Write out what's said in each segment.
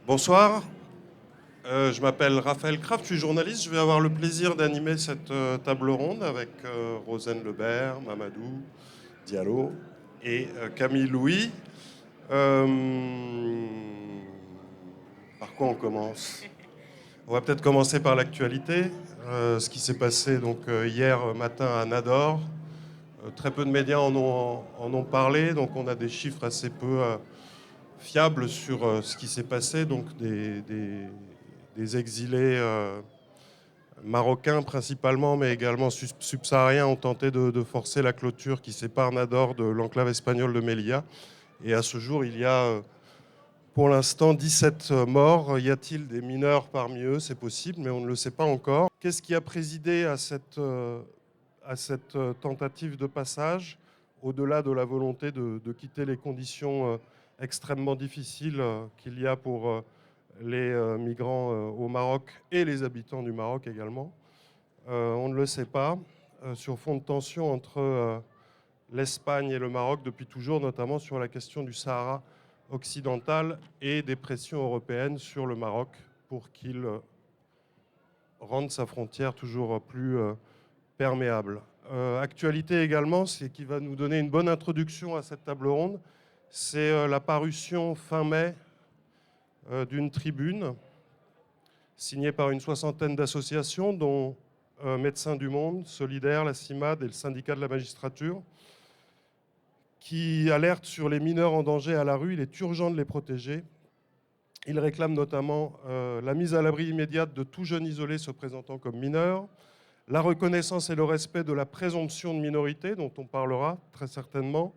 Bonsoir, je m'appelle Raphaël Kraft, je suis journaliste. Je vais avoir le plaisir d'animer cette table ronde avec Rosane Lebert, Mamadou Diallo et Camille Louis. Euh, Par quoi on commence? On va peut-être commencer par l'actualité, ce qui s'est passé donc hier matin à Nador. Très peu de médias en ont parlé, donc on a des chiffres assez peu fiable sur ce qui s'est passé, donc des exilés marocains principalement, mais également subsahariens ont tenté de forcer la clôture qui sépare Nador de l'enclave espagnole de Melilla. Et à ce jour, il y a pour l'instant 17 morts. Y a-t-il des mineurs parmi eux? C'est possible, mais on ne le sait pas encore. Qu'est-ce qui a présidé à cette tentative de passage, au-delà de la volonté de quitter les conditions extrêmement difficiles qu'il y a pour les migrants au Maroc et les habitants du Maroc également? On ne le sait pas. Sur fond de tension entre l'Espagne et le Maroc depuis toujours, notamment sur la question du Sahara occidental et des pressions européennes sur le Maroc pour qu'il rende sa frontière toujours plus perméable. Actualité également, c'est qui va nous donner une bonne introduction à cette table ronde, c'est la parution fin mai d'une tribune signée par une soixantaine d'associations, dont Médecins du Monde, Solidaires, la CIMAD et le syndicat de la magistrature, qui alertent sur les mineurs en danger à la rue. Il est urgent de les protéger. Ils réclament notamment la mise à l'abri immédiate de tout jeune isolé se présentant comme mineur, la reconnaissance et le respect de la présomption de minorité, dont on parlera très certainement,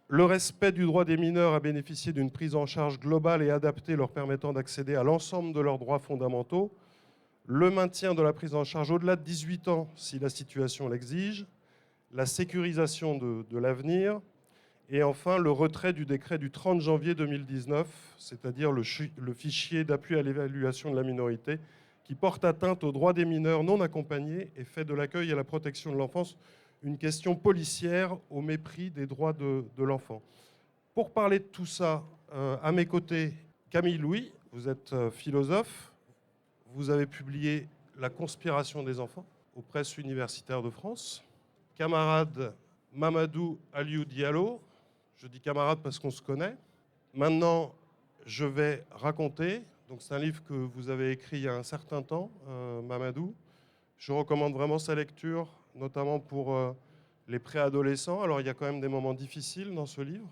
le respect du droit des mineurs à bénéficier d'une prise en charge globale et adaptée leur permettant d'accéder à l'ensemble de leurs droits fondamentaux, le maintien de la prise en charge au-delà de 18 ans si la situation l'exige, la sécurisation de l'avenir, et enfin le retrait du décret du 30 janvier 2019, c'est-à-dire le fichier d'appui à l'évaluation de la minorité, qui porte atteinte aux droits des mineurs non accompagnés et fait de l'accueil et la protection de l'enfance une question policière au mépris des droits de l'enfant. Pour parler de tout ça, à mes côtés, Camille Louis, vous êtes philosophe, vous avez publié La conspiration des enfants aux presses universitaires de France. Camarade Mamadou Aliou Diallo, je dis camarade parce qu'on se connaît. Maintenant, je vais raconter. Donc, c'est un livre que vous avez écrit il y a un certain temps, Mamadou. Je recommande vraiment sa lecture, notamment pour les préadolescents. Alors, il y a quand même des moments difficiles dans ce livre.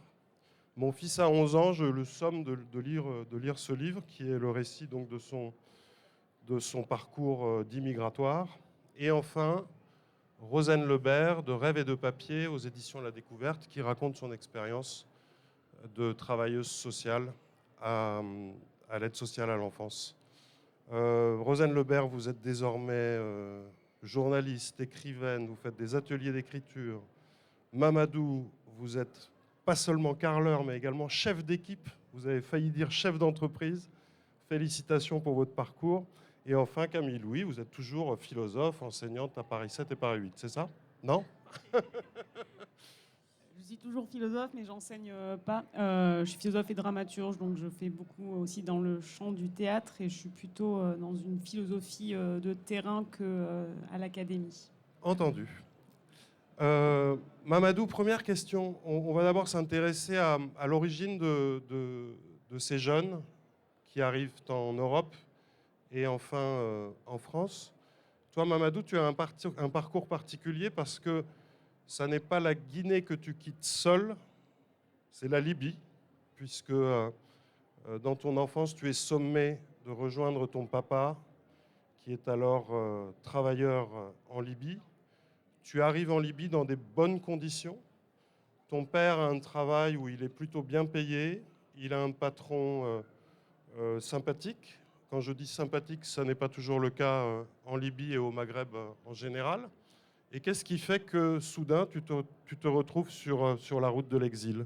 Mon fils a 11 ans, je le somme de lire ce livre, qui est le récit donc, de son parcours d'immigratoire. Et enfin, Rosane Lebert, de Rêve et de papier, aux éditions La Découverte, qui raconte son expérience de travailleuse sociale à l'aide sociale à l'enfance. Rosane Lebert, vous êtes désormais journaliste, écrivaine, vous faites des ateliers d'écriture. Mamadou, vous êtes pas seulement carreleur, mais également chef d'équipe. Vous avez failli dire chef d'entreprise. Félicitations pour votre parcours. Et enfin, Camille Louis, vous êtes toujours philosophe, enseignante à Paris 7 et Paris 8, c'est ça? Non? Je suis toujours philosophe, mais j'enseigne pas. Je suis philosophe et dramaturge, donc je fais beaucoup aussi dans le champ du théâtre et je suis plutôt dans une philosophie de terrain que à l'académie. Entendu. Mamadou, première question. On va d'abord s'intéresser à l'origine de ces jeunes qui arrivent en Europe et enfin en France. Toi, Mamadou, tu as un parcours particulier parce que ça n'est pas la Guinée que tu quittes seul, c'est la Libye, puisque dans ton enfance, tu es sommé de rejoindre ton papa, qui est alors travailleur en Libye. Tu arrives en Libye dans des bonnes conditions. Ton père a un travail où il est plutôt bien payé. Il a un patron sympathique. Quand je dis sympathique, ça n'est pas toujours le cas en Libye et au Maghreb en général. Et qu'est-ce qui fait que soudain, tu te retrouves sur la route de l'exil?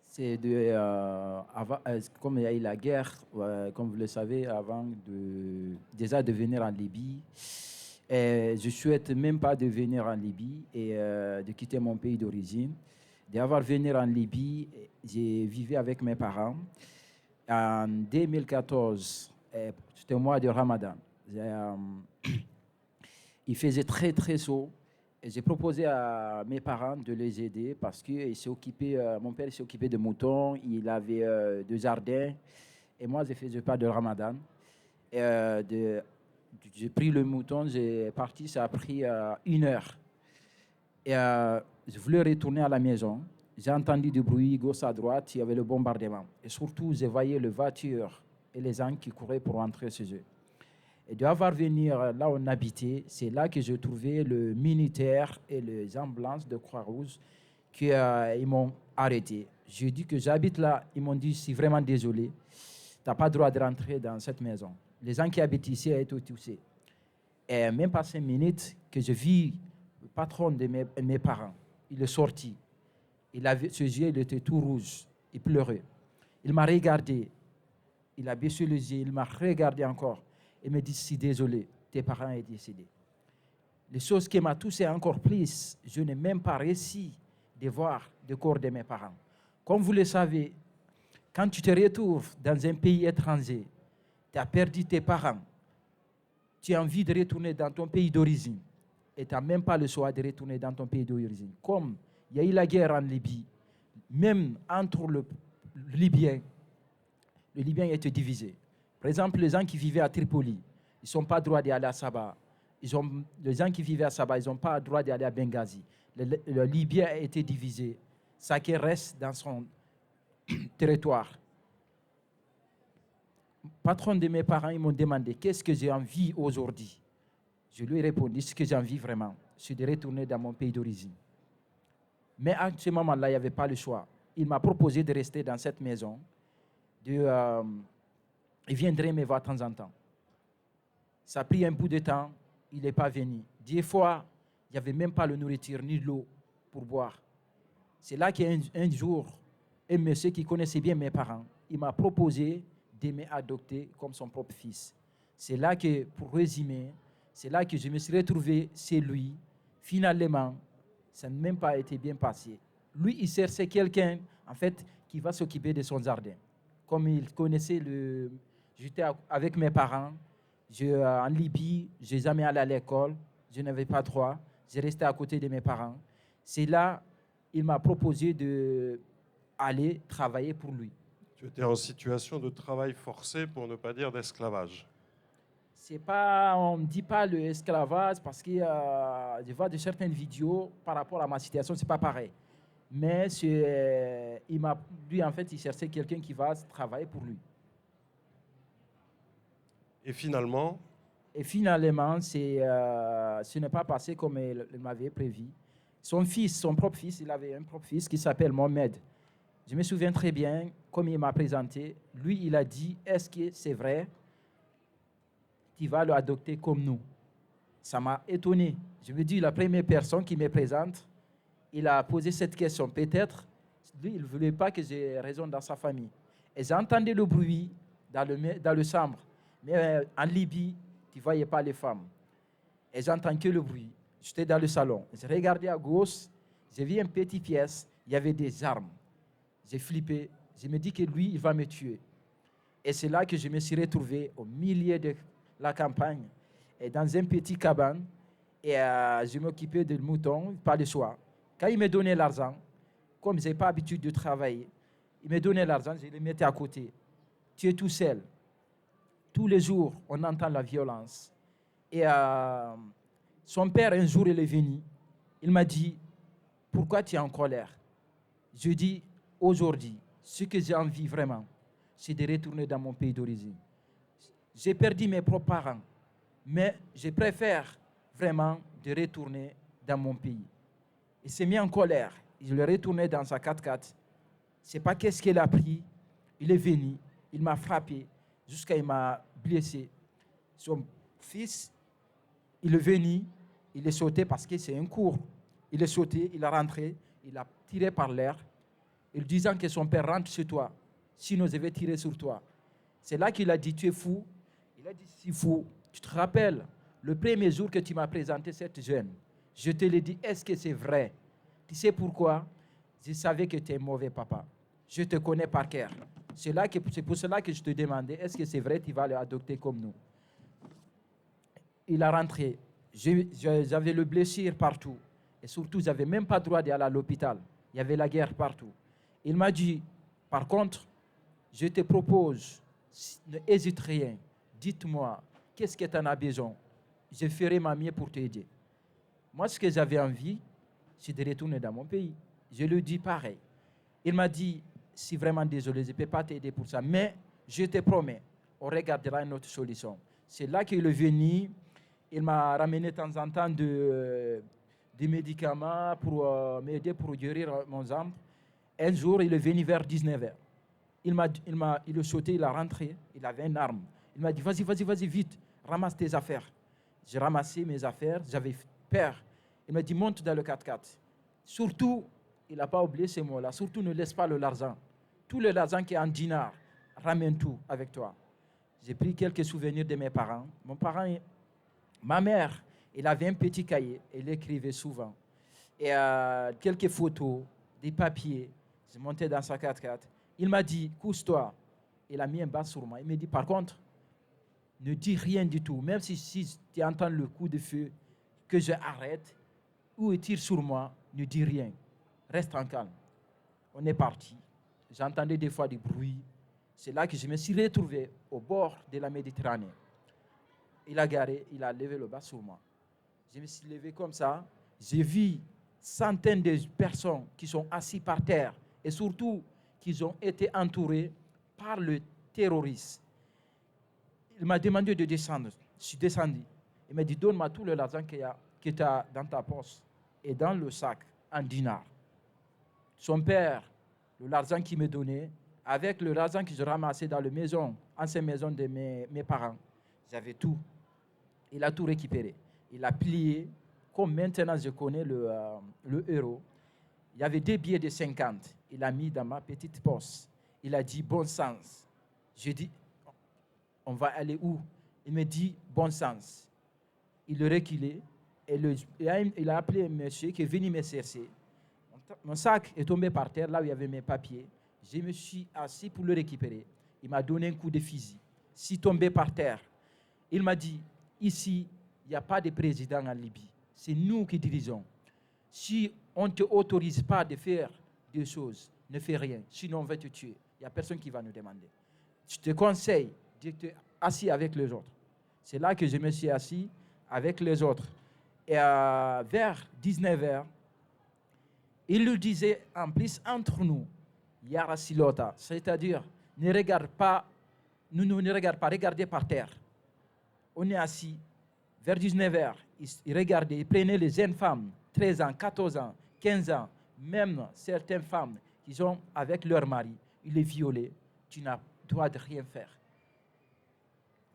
C'est comme il y a eu la guerre, comme vous le savez, avant déjà de venir en Libye. Et je souhaite même pas de venir en Libye et de quitter mon pays d'origine. D'avoir venu en Libye, j'ai vécu avec mes parents. En 2014, c'était le mois de Ramadan. Il faisait très, très chaud. Et j'ai proposé à mes parents de les aider parce que mon père s'est occupé de moutons, il avait deux jardins. Et moi, je ne faisais pas de Ramadan. Et, j'ai pris le mouton, j'ai parti, ça a pris 1 heure. Et je voulais retourner à la maison. J'ai entendu du bruit, gauche à droite, il y avait le bombardement. Et surtout, je voyais les voitures et les gens qui couraient pour rentrer chez eux. Et d'avoir venu là où on habitait, c'est là que j'ai trouvé le militaire et les ambulances de Croix-Rouge qui ils m'ont arrêté. J'ai dit que j'habite là, ils m'ont dit, je suis vraiment désolé, tu n'as pas le droit de rentrer dans cette maison. Les gens qui habitent ici ont été touchés. Et même pas 5 minutes que je vis le patron de mes parents, il est sorti. Ses yeux il était tout rouge, il pleurait. Il m'a regardé, il a baissé les yeux, il m'a regardé encore. Il me dit, je suis désolé, tes parents sont décédés. Les choses qui m'ont touché encore plus, je n'ai même pas réussi de voir le corps de mes parents. Comme vous le savez, quand tu te retrouves dans un pays étranger, tu as perdu tes parents, tu as envie de retourner dans ton pays d'origine et tu n'as même pas le choix de retourner dans ton pays d'origine. Comme il y a eu la guerre en Libye, même entre le Libyen était divisé. Par exemple, les gens qui vivaient à Tripoli, ils n'ont pas le droit d'aller à Saba. Les gens qui vivaient à Saba, ils n'ont pas le droit d'aller à Benghazi. Le Libyen a été divisé. Chacun reste dans son territoire. Le patron de mes parents, ils m'ont demandé qu'est-ce que j'ai envie aujourd'hui. Je lui ai répondu, ce que j'ai envie vraiment, c'est de retourner dans mon pays d'origine. Mais à ce moment-là, il n'y avait pas le choix. Il m'a proposé de rester dans cette maison. Il viendrait me voir de temps en temps. Ça a pris un bout de temps, il n'est pas venu. 10 fois, il n'y avait même pas de nourriture ni de l'eau pour boire. C'est là qu'un jour, un monsieur qui connaissait bien mes parents, il m'a proposé de m'adopter comme son propre fils. C'est là que, pour résumer, c'est là que je me suis retrouvé chez lui. Finalement, ça n'a même pas été bien passé. Lui, il cherchait quelqu'un, en fait, qui va s'occuper de son jardin. Comme il connaissait J'étais avec mes parents, en Libye, je n'ai jamais allé à l'école, je n'avais pas droit, j'ai resté à côté de mes parents. C'est là il m'a proposé d'aller travailler pour lui. Tu étais en situation de travail forcé, pour ne pas dire d'esclavage. On ne dit pas le esclavage parce que je vois de certaines vidéos par rapport à ma situation, ce n'est pas pareil. Mais lui, en fait, il cherchait quelqu'un qui va travailler pour lui. Et finalement, ce n'est pas passé comme il m'avait prévu. Son propre fils, il avait un propre fils qui s'appelle Mohamed. Je me souviens très bien, comme il m'a présenté, lui, il a dit, est-ce que c'est vrai? Tu vas l'adopter comme nous. Ça m'a étonné. Je me dis, la première personne qui me présente, il a posé cette question. Peut-être, lui, il ne voulait pas que j'ai raison dans sa famille. Et j'entendais le bruit dans le chambre. Mais en Libye, tu ne voyais pas les femmes. Et j'entends que le bruit. J'étais dans le salon. J'ai regardé à gauche. J'ai vu une petite pièce. Il y avait des armes. J'ai flippé. Je me dis que lui, il va me tuer. Et c'est là que je me suis retrouvé au milieu de la campagne, et dans un petit cabane. Et je m'occupais des moutons, pas le choix. Quand il me donnait l'argent, comme je n'ai pas l'habitude de travailler, il me donnait l'argent, je le mettais à côté. Tu es tout seul. Tous les jours, on entend la violence. Et son père, un jour, il est venu. Il m'a dit, pourquoi tu es en colère? Je dis, aujourd'hui, ce que j'ai envie vraiment, c'est de retourner dans mon pays d'origine. J'ai perdu mes propres parents, mais je préfère vraiment de retourner dans mon pays. Il s'est mis en colère. Il est retourné dans sa 4x4. Je ne sais pas qu'est-ce qu'il a pris. Il est venu, il m'a frappé, jusqu'à il m'a blessé. Son fils, il est venu, il est sauté parce que c'est un cours. Il est sauté, il est rentré, il a tiré par l'air, il disant que son père rentre chez toi, sinon je vais tirer sur toi. C'est là qu'il a dit, tu es fou. Il a dit, si fou, tu te rappelles, le premier jour que tu m'as présenté cette jeune, je te l'ai dit, est-ce que c'est vrai? Tu sais pourquoi? Je savais que tu es un mauvais papa. Je te connais par cœur. C'est pour cela que je te demandais, est-ce que c'est vrai que tu vas l'adopter comme nous? Il a rentré. J'avais le blessure partout. Et surtout, je n'avais même pas le droit d'aller à l'hôpital. Il y avait la guerre partout. Il m'a dit, par contre, je te propose, n'hésite rien. Dites-moi, qu'est-ce que tu en as besoin? Je ferai ma mieux pour t'aider. Moi, ce que j'avais envie, c'est de retourner dans mon pays. Je lui dis pareil. Il m'a dit, si vraiment désolé, je ne peux pas t'aider pour ça, mais je te promets, on regardera une autre solution. C'est là qu'il est venu. Il m'a ramené de temps en temps des médicaments pour m'aider pour guérir mon jambe. Un jour, il est venu vers 19h. Il est sauté, il a rentré, il avait une arme. Il m'a dit, vas-y, vite, ramasse tes affaires. J'ai ramassé mes affaires, j'avais peur. Il m'a dit, monte dans le 4x4. Surtout, il n'a pas oublié ces mots-là, surtout ne laisse pas l'argent. Tout l'argent qui est en dinars, ramène tout avec toi. J'ai pris quelques souvenirs de mes parents. Ma mère, elle avait un petit cahier, elle écrivait souvent. Et quelques photos, des papiers. J'ai monté dans sa 4x4. Il m'a dit, couche-toi. Il a mis un bas sur moi. Il m'a dit, par contre, ne dis rien du tout. Même si tu entends le coup de feu, que je arrête, ou il tire sur moi, ne dis rien. Reste en calme. On est parti. J'entendais des fois des bruits. C'est là que je me suis retrouvé au bord de la Méditerranée. Il a garé, il a levé le bas sur moi. Je me suis levé comme ça. J'ai vu centaines de personnes qui sont assises par terre et surtout qui ont été entourées par le terroriste. Il m'a demandé de descendre. Je suis descendu. Il m'a dit, donne-moi tout l'argent que tu as dans ta poche et dans le sac en dinars. Son père, l'argent qu'il me donnait, avec l'argent que je ramassais dans la maison, ancienne maison de mes parents, j'avais tout. Il a tout récupéré. Il a plié, comme maintenant je connais le euro. Il y avait 2 billets de 50. Il a mis dans ma petite poche. Il a dit, bon sens. J'ai dit, on va aller où? Il me dit, bon sens. Il est reculé. Et il a appelé un monsieur qui est venu me chercher. Mon sac est tombé par terre, là où il y avait mes papiers. Je me suis assis pour le récupérer. Il m'a donné un coup de fusil. Je suis tombé par terre. Il m'a dit, ici, il n'y a pas de président en Libye. C'est nous qui dirigeons. Si on ne t'autorise pas de faire des choses, ne fais rien. Sinon, on va te tuer. Il n'y a personne qui va nous demander. Je te conseille d'être assis avec les autres. C'est là que je me suis assis avec les autres. Et vers 19h, il lui disait, en plus, entre nous, Yara Silota, c'est-à-dire, ne regarde pas, ne regarde pas, regardez par terre. On est assis, vers 19h, il regardait, il prenait les jeunes femmes, 13 ans, 14 ans, 15 ans, même certaines femmes qui sont avec leur mari, il les violait, tu n'as droit de rien faire.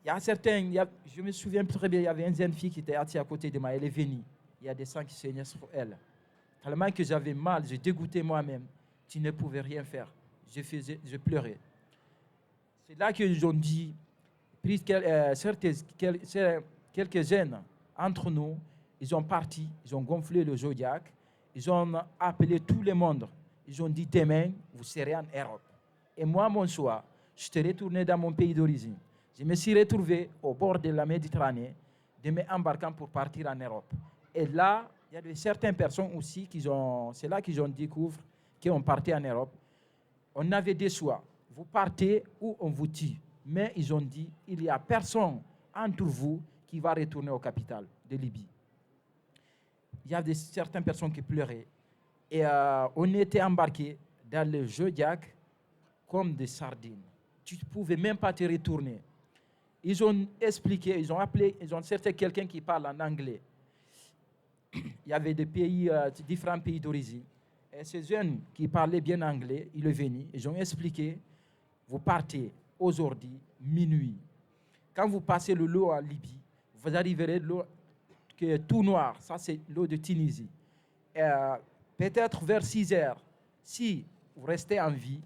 Il y a certains, je me souviens très bien, il y avait une jeune fille qui était assise à côté de moi, elle est venue, il y a des sangs qui saignaient sur elle. Tellement que j'avais mal, je dégoûtais moi-même, tu ne pouvais rien faire. Je pleurais. C'est là qu'ils ont dit, quelques jeunes entre nous, ils ont parti, ils ont gonflé le Zodiac, ils ont appelé tout le monde. Ils ont dit, demain, vous serez en Europe. Et moi, mon soir, je suis retourné dans mon pays d'origine. Je me suis retrouvé au bord de la Méditerranée, de m'embarquant pour partir en Europe. Et là, il y a certaines personnes aussi c'est là qu'ils ont découvert qu'on partait en Europe. On avait des choix. Vous partez ou on vous tue. Mais ils ont dit, il n'y a personne entre vous qui va retourner aux capitales de Libye. Il y a certaines personnes qui pleuraient. Et on était embarqués dans le Zodiac comme des sardines. Tu ne pouvais même pas te retourner. Ils ont expliqué, ils ont cherché quelqu'un qui parle en anglais. Il y avait des pays, différents pays d'origine. Et ces jeunes qui parlaient bien anglais, ils sont venus, ils ont expliqué, vous partez aujourd'hui, minuit. Quand vous passez le lot en Libye, vous arriverez l'eau qui est tout noir, ça c'est l'eau de Tunisie. Peut-être vers 6 heures, si vous restez en vie,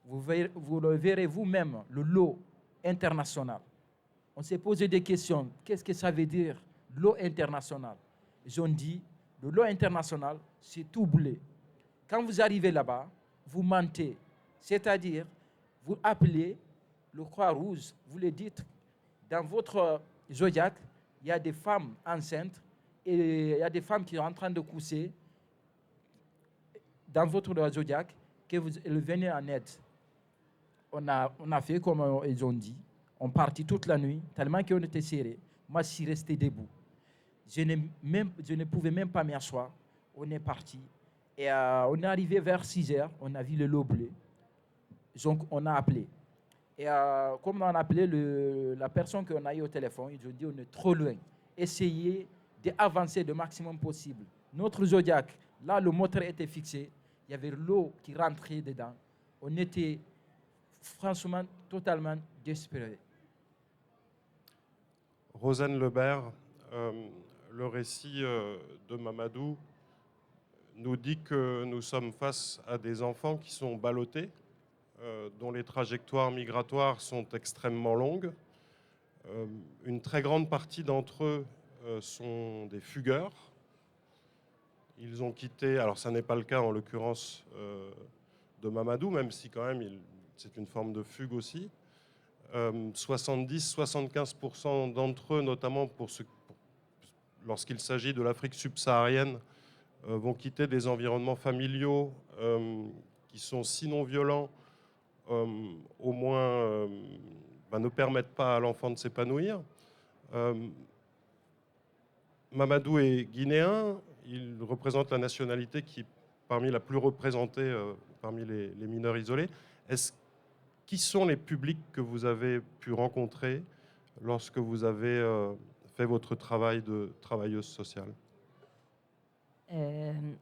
vous le verrez vous-même, le lot international. On s'est posé des questions. Qu'est-ce que ça veut dire, l'eau internationale? Ils ont dit, le lot international, c'est tout bleu. Quand vous arrivez là-bas, vous mentez. C'est-à-dire, vous appelez le Croix-Rouge, vous le dites, dans votre zodiaque, il y a des femmes enceintes et il y a des femmes qui sont en train de coucher dans votre zodiaque, que vous venez en aide. On a fait comme ils ont dit. On partit toute la nuit, tellement qu'on était serrés. Moi, je suis resté debout. Je ne pouvais même pas m'asseoir. On est parti. Et on est arrivé vers 6 heures. On a vu le lot bleu. Donc, on a appelé. Et comme on a appelé la personne qu'on a eu au téléphone, ils ont dit on est trop loin. Essayez d'avancer le maximum possible. Notre zodiaque, là, le moteur était fixé. Il y avait l'eau qui rentrait dedans. On était franchement totalement désespérés. Rosanne Lebert, le récit de Mamadou nous dit que nous sommes face à des enfants qui sont ballottés, dont les trajectoires migratoires sont extrêmement longues. Une très grande partie d'entre eux sont des fugueurs. Ils ont quitté, alors ça n'est pas le cas en l'occurrence de Mamadou, même si quand même c'est une forme de fugue aussi. 70-75% d'entre eux, notamment lorsqu'il s'agit de l'Afrique subsaharienne, vont quitter des environnements familiaux qui sont sinon violents, au moins ne permettent pas à l'enfant de s'épanouir. Mamadou est guinéen, il représente la nationalité qui est parmi la plus représentée parmi les mineurs isolés. Qui sont les publics que vous avez pu rencontrer lorsque vous avez fait votre travail de travailleuse sociale?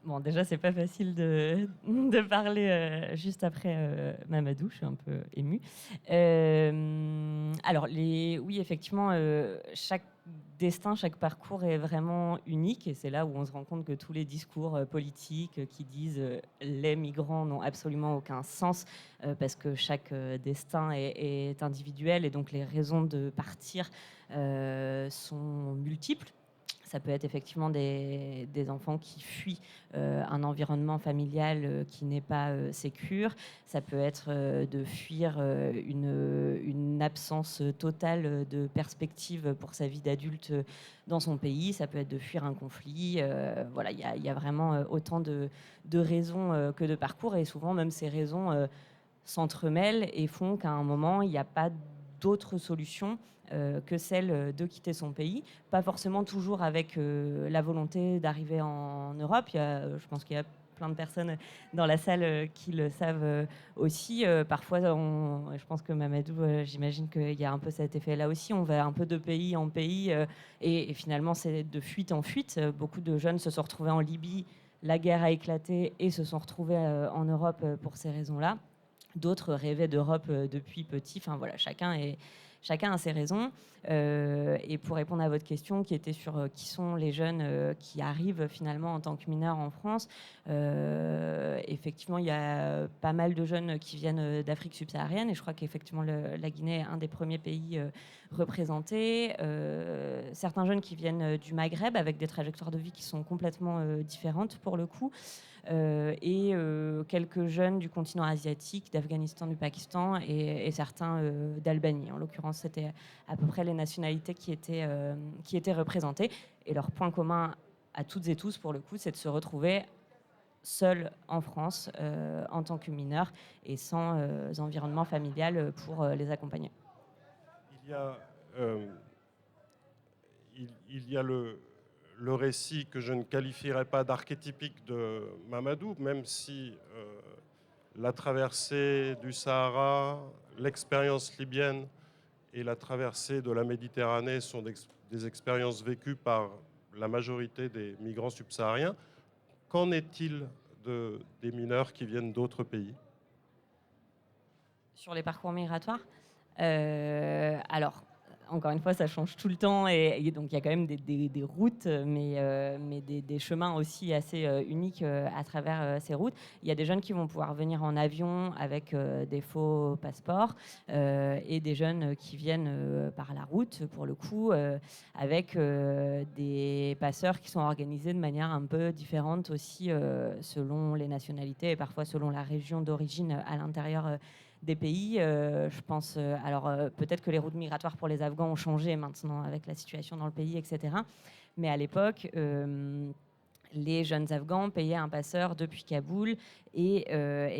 Bon, déjà, c'est pas facile de parler juste après Mamadou, je suis un peu émue. Alors, oui, effectivement, chaque destin, chaque parcours est vraiment unique, et c'est là où on se rend compte que tous les discours politiques qui disent les migrants n'ont absolument aucun sens, parce que chaque destin est individuel, et donc les raisons de partir sont multiples. Ça peut être effectivement des enfants qui fuient un environnement familial qui n'est pas sécure. Ça peut être de fuir une absence totale de perspective pour sa vie d'adulte dans son pays. Ça peut être de fuir un conflit. Voilà, il y a vraiment autant de raisons que de parcours. Et souvent, même ces raisons s'entremêlent et font qu'à un moment, il n'y a pas d'autre solution que celle de quitter son pays, pas forcément toujours avec la volonté d'arriver en Europe. Je pense qu'il y a plein de personnes dans la salle qui le savent aussi. Parfois, je pense que Mamadou, j'imagine qu'il y a un peu cet effet-là aussi. On va un peu de pays en pays et finalement, c'est de fuite en fuite. Beaucoup de jeunes se sont retrouvés en Libye, la guerre a éclaté et se sont retrouvés en Europe pour ces raisons-là. D'autres rêvaient d'Europe depuis petit. Enfin voilà, chacun a ses raisons. Et pour répondre à votre question, qui était sur qui sont les jeunes qui arrivent finalement en tant que mineurs en France, effectivement, il y a pas mal de jeunes qui viennent d'Afrique subsaharienne, et je crois qu'effectivement la Guinée est un des premiers pays représentés. Certains jeunes qui viennent du Maghreb, avec des trajectoires de vie qui sont complètement différentes pour le coup. Et quelques jeunes du continent asiatique, d'Afghanistan, du Pakistan et certains d'Albanie. En l'occurrence, c'était à peu près les nationalités qui étaient représentées. Et leur point commun à toutes et tous, pour le coup, c'est de se retrouver seuls en France en tant que mineurs et sans environnement familial pour les accompagner. Il y a le récit que je ne qualifierais pas d'archétypique de Mamadou, même si la traversée du Sahara, l'expérience libyenne et la traversée de la Méditerranée sont des expériences vécues par la majorité des migrants subsahariens. Qu'en est-il des mineurs qui viennent d'autres pays? Sur les parcours migratoires, alors, encore une fois, ça change tout le temps et donc il y a quand même des routes, mais des chemins aussi assez uniques à travers ces routes. Il y a des jeunes qui vont pouvoir venir en avion avec des faux passeports et des jeunes qui viennent par la route, pour le coup, avec des passeurs qui sont organisés de manière un peu différente aussi selon les nationalités et parfois selon la région d'origine à l'intérieur des pays. Je pense, peut-être que les routes migratoires pour les Afghans ont changé maintenant avec la situation dans le pays, etc. Mais à l'époque, les jeunes Afghans payaient un passeur depuis Kaboul et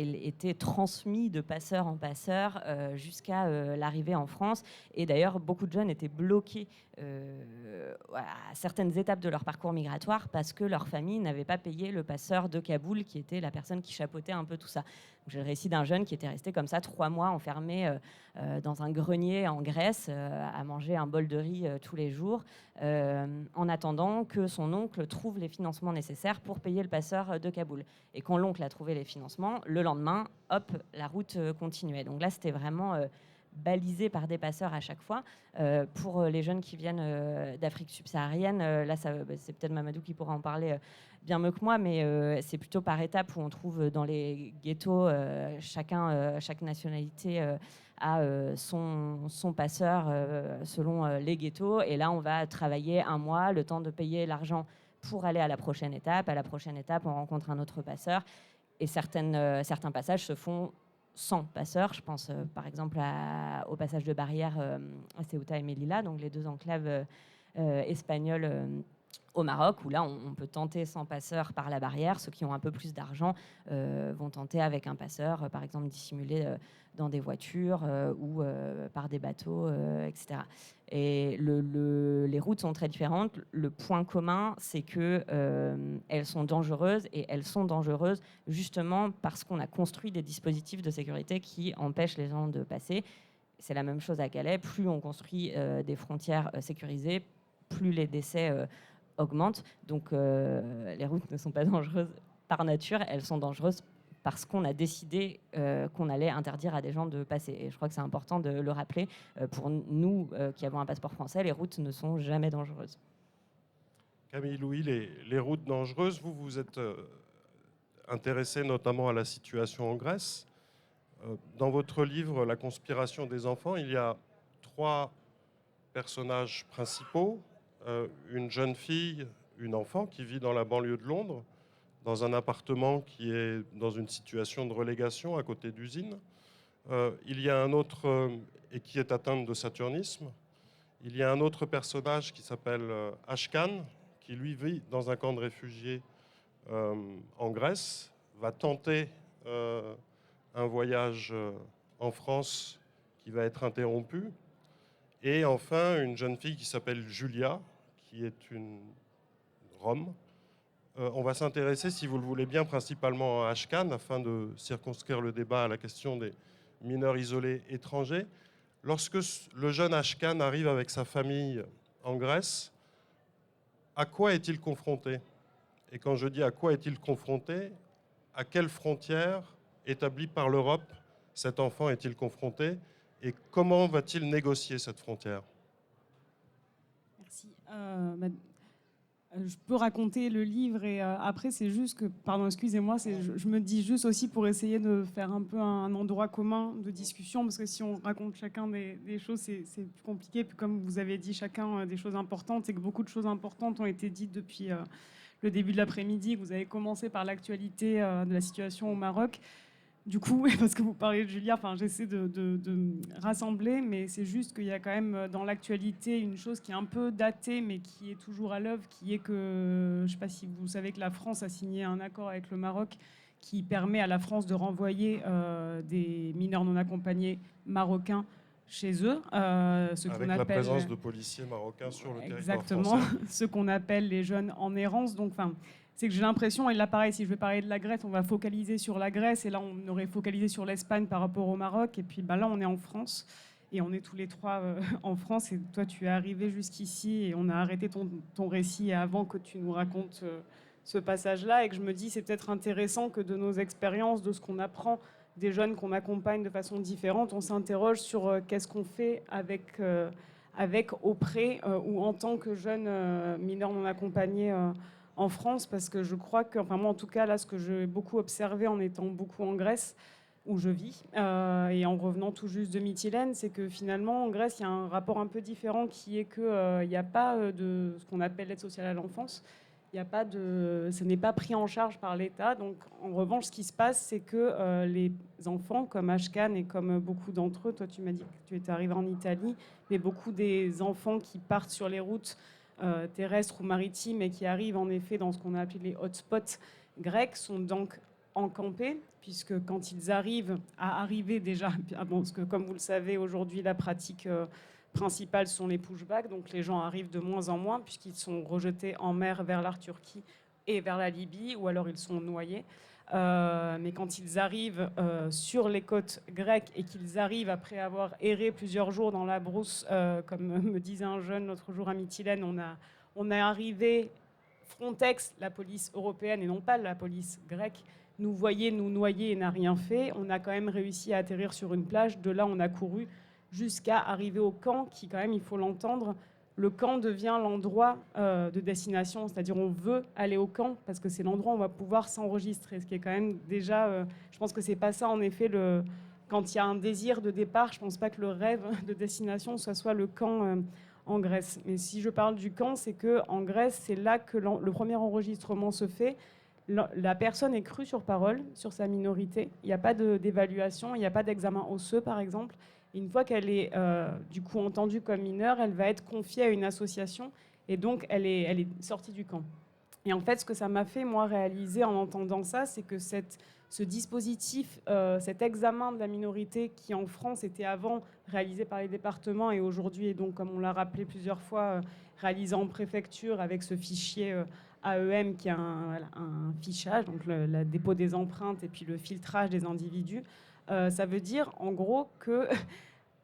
il était transmis de passeur en passeur jusqu'à l'arrivée en France. Et d'ailleurs, beaucoup de jeunes étaient bloqués à certaines étapes de leur parcours migratoire parce que leur famille n'avait pas payé le passeur de Kaboul, qui était la personne qui chapeautait un peu tout ça. J'ai le récit d'un jeune qui était resté comme ça 3 mois enfermé dans un grenier en Grèce à manger un bol de riz tous les jours en attendant que son oncle trouve les financements nécessaires pour payer le passeur de Kaboul. Et quand l'oncle a trouvé les financements, le lendemain, hop, la route continuait. Donc là, c'était vraiment balisé par des passeurs à chaque fois. Pour les jeunes qui viennent d'Afrique subsaharienne, là, c'est peut-être Mamadou qui pourra en parler bien mieux que moi, mais c'est plutôt par étapes où on trouve dans les ghettos, chaque nationalité a son passeur selon les ghettos. Et là, on va travailler 1 mois, le temps de payer l'argent pour aller à la prochaine étape. À la prochaine étape, on rencontre un autre passeur. Et certains passages se font sans passeurs. Je pense par exemple au passage de barrière à Ceuta et Melilla, donc les 2 enclaves espagnoles au Maroc, où là on peut tenter sans passeur par la barrière. Ceux qui ont un peu plus d'argent vont tenter avec un passeur, par exemple dissimulé dans des voitures ou par des bateaux, etc. Et les routes sont très différentes. Le point commun, c'est que elles sont dangereuses, et elles sont dangereuses justement parce qu'on a construit des dispositifs de sécurité qui empêchent les gens de passer. C'est la même chose à Calais. Plus on construit des frontières sécurisées, plus les décès augmentent. Donc les routes ne sont pas dangereuses par nature, elles sont dangereuses parce qu'on a décidé qu'on allait interdire à des gens de passer. Et je crois que c'est important de le rappeler. Pour nous qui avons un passeport français, les routes ne sont jamais dangereuses. Camille Louis, les routes dangereuses, vous êtes intéressé notamment à la situation en Grèce. Dans votre livre « La conspiration des enfants », il y a 3 personnages principaux. Une jeune fille, une enfant qui vit dans la banlieue de Londres, dans un appartement qui est dans une situation de relégation à côté d'usines. Il y a un autre, et qui est atteinte de saturnisme. Il y a un autre personnage qui s'appelle Ashkan, qui lui vit dans un camp de réfugiés en Grèce, va tenter un voyage en France qui va être interrompu. Et enfin, une jeune fille qui s'appelle Julia, qui est une Rome. On va s'intéresser, si vous le voulez bien, principalement à Ashkan, afin de circonscrire le débat à la question des mineurs isolés étrangers. Lorsque le jeune Ashkan arrive avec sa famille en Grèce, à quoi est-il confronté? Et quand je dis à quoi est-il confronté, à quelle frontière établie par l'Europe cet enfant est-il confronté? Et comment va-t-il négocier cette frontière? Merci. Je peux raconter le livre et après c'est juste que, pardon, excusez-moi, je me dis juste aussi pour essayer de faire un peu un endroit commun de discussion, parce que si on raconte chacun des choses, c'est plus compliqué. Puis comme vous avez dit chacun des choses importantes, c'est que beaucoup de choses importantes ont été dites depuis le début de l'après-midi. Vous avez commencé par l'actualité de la situation au Maroc. Du coup, parce que vous parlez de Julia, enfin, j'essaie de rassembler, mais c'est juste qu'il y a quand même dans l'actualité une chose qui est un peu datée, mais qui est toujours à l'œuvre, qui est que, je ne sais pas si vous savez que la France a signé un accord avec le Maroc qui permet à la France de renvoyer des mineurs non accompagnés marocains chez eux. Avec la présence de policiers marocains sur le territoire français. Exactement, ce qu'on appelle les jeunes en errance. Donc, enfin, c'est que j'ai l'impression, et là pareil, si je vais parler de la Grèce, on va focaliser sur la Grèce, et là on aurait focalisé sur l'Espagne par rapport au Maroc, et puis bah, là on est en France, et on est tous les 3 en France, et toi tu es arrivé jusqu'ici, et on a arrêté ton récit avant que tu nous racontes ce passage-là, et que je me dis c'est peut-être intéressant que de nos expériences, de ce qu'on apprend des jeunes qu'on accompagne de façon différente, on s'interroge sur qu'est-ce qu'on fait avec avec auprès ou en tant que jeune mineur non accompagné en France, parce que je crois que, enfin moi en tout cas, là, ce que j'ai beaucoup observé en étant beaucoup en Grèce, où je vis, et en revenant tout juste de Mytilène, c'est que finalement, en Grèce, il y a un rapport un peu différent qui est qu'il n'y a pas de ce qu'on appelle l'aide sociale à l'enfance. Il y a pas de, ce n'est pas pris en charge par l'État. Donc, en revanche, ce qui se passe, c'est que les enfants, comme Ashkan et comme beaucoup d'entre eux, toi, tu m'as dit que tu étais arrivé en Italie, mais beaucoup des enfants qui partent sur les routes terrestres ou maritimes et qui arrivent en effet dans ce qu'on a appelé les hotspots grecs sont donc encampés, puisque quand ils arrivent à arriver déjà, parce que comme vous le savez, aujourd'hui, la pratique principale sont les pushbacks, donc les gens arrivent de moins en moins, puisqu'ils sont rejetés en mer vers la Turquie et vers la Libye, ou alors ils sont noyés. Mais quand ils arrivent sur les côtes grecques et qu'ils arrivent après avoir erré plusieurs jours dans la brousse, comme me disait un jeune l'autre jour à Mytilène, on est arrivé, Frontex, la police européenne et non pas la police grecque, nous voyait nous noyer et n'a rien fait. On a quand même réussi à atterrir sur une plage. De là, on a couru jusqu'à arriver au camp, qui quand même, il faut l'entendre, le camp devient l'endroit de destination, c'est-à-dire on veut aller au camp parce que c'est l'endroit où on va pouvoir s'enregistrer, ce qui est quand même déjà, je pense que c'est pas ça en effet, quand il y a un désir de départ, je pense pas que le rêve de destination soit le camp en Grèce. Mais si je parle du camp, c'est qu'en Grèce, c'est là que le premier enregistrement se fait. La personne est crue sur parole, sur sa minorité. Il n'y a pas d'évaluation, il n'y a pas d'examen osseux, par exemple. Et une fois qu'elle est du coup entendue comme mineure, elle va être confiée à une association et donc elle est sortie du camp. Et en fait, ce que ça m'a fait, moi, réaliser en entendant ça, c'est que ce dispositif, cet examen de la minorité qui, en France, était avant réalisé par les départements et aujourd'hui est donc, comme on l'a rappelé plusieurs fois, réalisé en préfecture avec ce fichier AEM qui est un fichage, donc le dépôt des empreintes et puis le filtrage des individus. Ça veut dire, en gros, que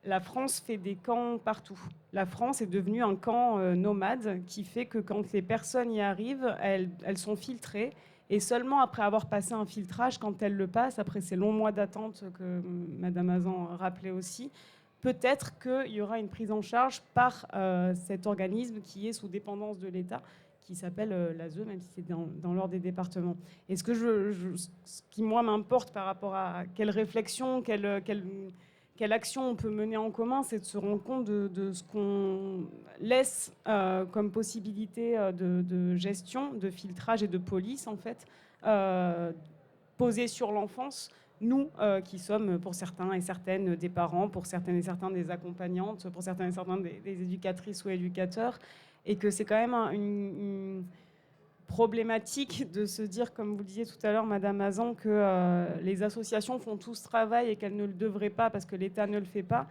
la France fait des camps partout. La France est devenue un camp nomade qui fait que quand les personnes y arrivent, elles sont filtrées. Et seulement après avoir passé un filtrage, quand elles le passent, après ces longs mois d'attente que Madame Hazan rappelait aussi, peut-être qu'il y aura une prise en charge par cet organisme qui est sous dépendance de l'État, qui s'appelle l'ASE, même si c'est dans l'ordre des départements. Et ce qui, moi, m'importe par rapport à quelle réflexion, quelle action on peut mener en commun, c'est de se rendre compte de ce qu'on laisse comme possibilité de gestion, de filtrage et de police, en fait, posée sur l'enfance. Nous, qui sommes pour certains et certaines des parents, pour certaines et certains des accompagnantes, pour certains et certains des éducatrices ou éducateurs, et que c'est quand même une problématique de se dire, comme vous le disiez tout à l'heure, Madame Hazan, que les associations font tout ce travail et qu'elles ne le devraient pas parce que l'État ne le fait pas.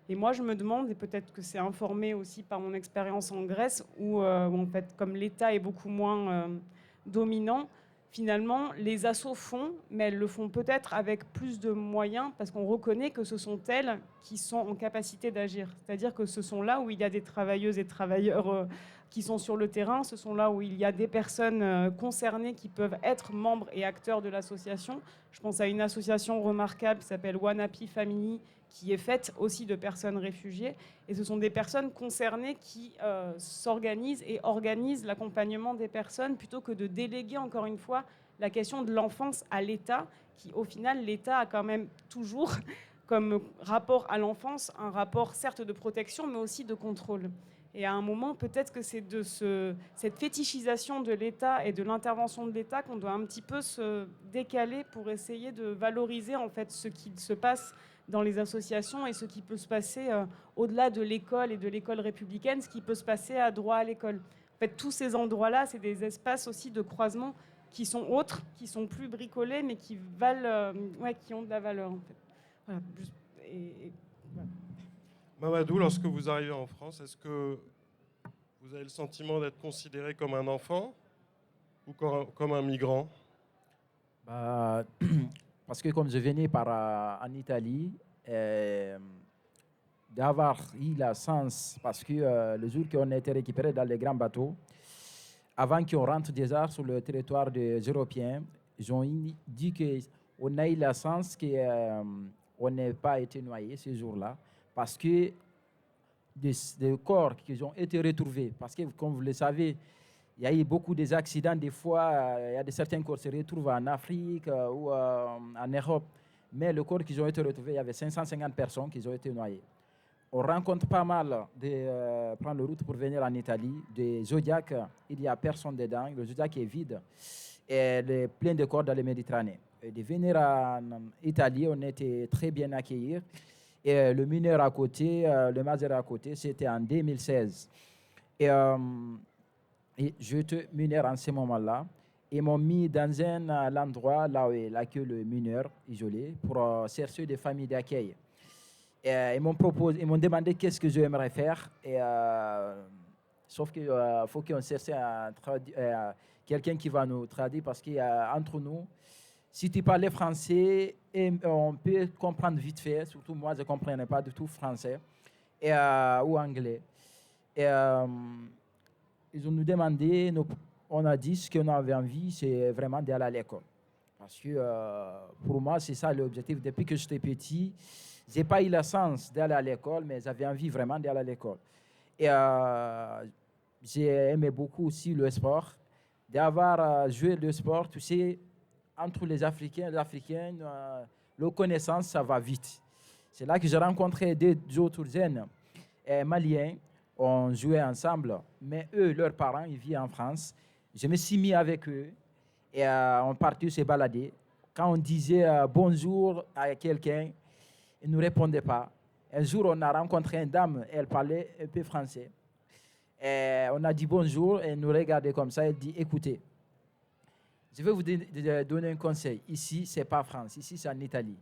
Et moi, je me demande, et peut-être que c'est informé aussi par mon expérience en Grèce, où en fait, comme l'État est beaucoup moins dominant, finalement, les assos font, mais elles le font peut-être avec plus de moyens, parce qu'on reconnaît que ce sont elles qui sont en capacité d'agir. C'est-à-dire que ce sont là où il y a des travailleuses et travailleurs qui sont sur le terrain, ce sont là où il y a des personnes concernées qui peuvent être membres et acteurs de l'association. Je pense à une association remarquable qui s'appelle One Happy Family, qui est faite aussi de personnes réfugiées. Et ce sont des personnes concernées qui s'organisent et organisent l'accompagnement des personnes plutôt que de déléguer, encore une fois, la question de l'enfance à l'État, qui, au final, l'État a quand même toujours, comme rapport à l'enfance, un rapport certes de protection, mais aussi de contrôle. Et à un moment, peut-être que c'est de cette fétichisation de l'État et de l'intervention de l'État qu'on doit un petit peu se décaler pour essayer de valoriser en fait ce qui se passe dans les associations et ce qui peut se passer au-delà de l'école et de l'école républicaine, ce qui peut se passer à droit à l'école. En fait, tous ces endroits-là, c'est des espaces aussi de croisement qui sont autres, qui sont plus bricolés, mais qui valent, qui ont de la valeur. En fait. Voilà. Voilà. Mamadou, lorsque vous arrivez en France, est-ce que vous avez le sentiment d'être considéré comme un enfant ou comme un migrant? Parce que comme je venais en Italie, d'avoir eu la chance, parce que le jour qu'on a été récupéré dans les grands bateaux, avant qu'on rentre déjà sur le territoire des Européens, ils ont dit qu'on a eu la chance qu'on n'ait pas été noyé ce jour-là, parce que des corps qui ont été retrouvés. Parce que, comme vous le savez, il y a eu beaucoup d'accidents. Des fois, il y a certains corps qui se retrouvent en Afrique ou en Europe. Mais le corps qui ont été retrouvés, il y avait 550 personnes qui ont été noyées. On rencontre pas mal de prendre la route pour venir en Italie. Des Zodiacs, il n'y a personne dedans. Le Zodiac est vide. Et il est plein de corps dans la Méditerranée. Et de venir en Italie, on était très bien accueillis. Et le mineur à côté, le majeur à côté, c'était en 2016. Et j'étais mineur en ce moment-là. Ils m'ont mis dans un endroit là où il accueille le mineur isolé pour chercher des familles d'accueil. Ils m'ont demandé qu'est-ce que j'aimerais faire. Sauf qu'il faut qu'on cherche quelqu'un qui va nous traduire parce qu'entre nous, si tu parlais français, on peut comprendre vite fait. Surtout moi, je ne comprenais pas du tout français ou anglais. Ils ont nous demandé, on a dit ce qu'on avait envie, c'est vraiment d'aller à l'école. Parce que pour moi, c'est ça l'objectif. Depuis que j'étais petit, je n'ai pas eu la chance d'aller à l'école, mais j'avais envie vraiment d'aller à l'école. Et j'ai aimé beaucoup aussi le sport. D'avoir joué le sport, tu sais, entre les Africains et les Africaines, la connaissance, ça va vite. C'est là que j'ai rencontré des autres jeunes maliens. On jouait ensemble, mais eux, leurs parents, ils vivent en France. Je me suis mis avec eux et on partait se balader. Quand on disait bonjour à quelqu'un, ils ne nous répondaient pas. Un jour, on a rencontré une dame, elle parlait un peu français. Et on a dit bonjour, et elle nous regardait comme ça, elle dit écoutez, je vais vous donner un conseil. Ici, ce n'est pas France, ici, c'est en Italie.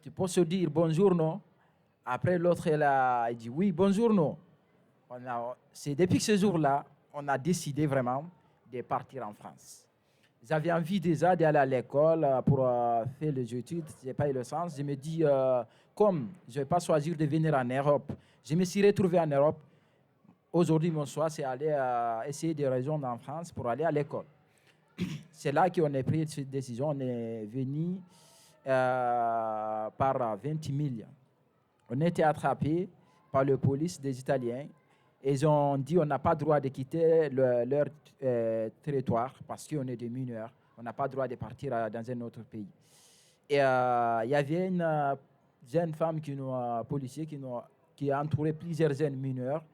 Tu peux se dire bonjour, non? Après, l'autre, elle dit oui, bonjour, non. C'est depuis ce jour-là, on a décidé vraiment de partir en France. J'avais envie déjà d'aller à l'école pour faire les études. Je n'ai pas eu le sens. Je me dis, comme je ne vais pas choisir de venir en Europe, je me suis retrouvé en Europe. Aujourd'hui, mon choix, c'est aller essayer de rejoindre en France pour aller à l'école. C'est là qu'on a pris cette décision. On est venu par 20 000. On a été attrapés par la police des Italiens. Ils ont dit qu'on n'a pas le droit de quitter leur territoire parce qu'on est des mineurs. On n'a pas le droit de partir dans un autre pays. Et il y avait une jeune femme policier qui a entouré plusieurs jeunes mineurs.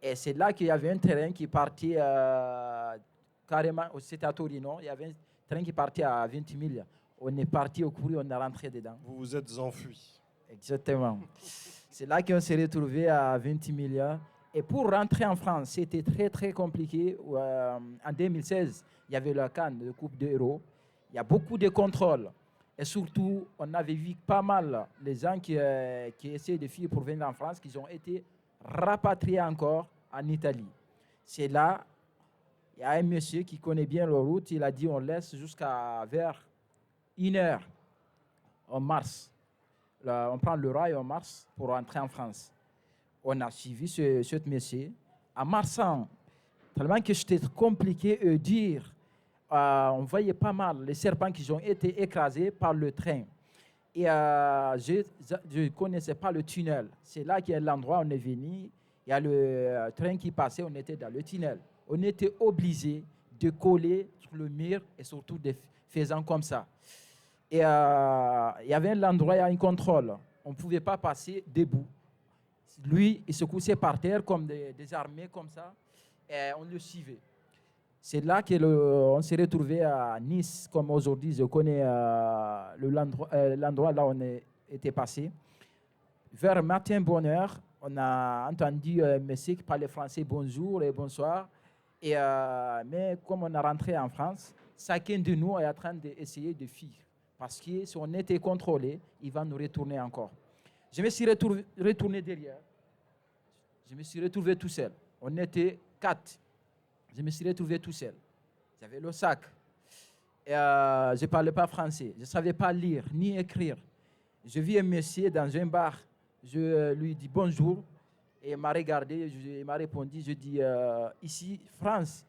Et c'est là qu'il y avait un terrain qui partait carrément, c'était à Torino, il y avait un train qui partait à 20 000. On est parti au courrier, on est rentré dedans. Vous vous êtes enfui. Exactement. C'est là qu'on s'est retrouvé à 20 000. Et pour rentrer en France, c'était très, très compliqué. En 2016, il y avait la CAN, la Coupe d'Euro. Il y a beaucoup de contrôles. Et surtout, on avait vu pas mal les gens qui essayaient de fuir pour venir en France, qui ont été rapatriés encore en Italie. C'est là, il y a un monsieur qui connaît bien la route. Il a dit on laisse jusqu'à vers 1h en mars. Là, on prend le rail en mars pour rentrer en France. On a suivi ce monsieur. En marchant, tellement que c'était compliqué de dire, on voyait pas mal les serpents qui ont été écrasés par le train. Et je ne connaissais pas le tunnel. C'est là qu'il y a l'endroit où on est venu. Il y a le train qui passait, on était dans le tunnel. On était obligé de coller sur le mur et surtout de faisant comme ça. Et il y avait l'endroit, il y a un contrôle. On ne pouvait pas passer debout. Lui, il se couchait par terre comme des armées comme ça. Et on le suivait. C'est là qu'on s'est retrouvé à Nice, comme aujourd'hui, je connais l'endroit là où on était passé. Vers matin, bonne heure, on a entendu un monsieur qui parlait français, bonjour et bonsoir. Mais comme on est rentré en France, chacun de nous est en train d'essayer de fuir. Parce que si on était contrôlé, il va nous retourner encore. Je me suis retourné derrière. Je me suis retrouvé tout seul. On était 4. Je me suis retrouvé tout seul. J'avais le sac. Et, je ne parlais pas français. Je ne savais pas lire ni écrire. Je vis un monsieur dans un bar. Je lui dis bonjour. Et il m'a regardé. Il m'a répondu. Je dis ici, France.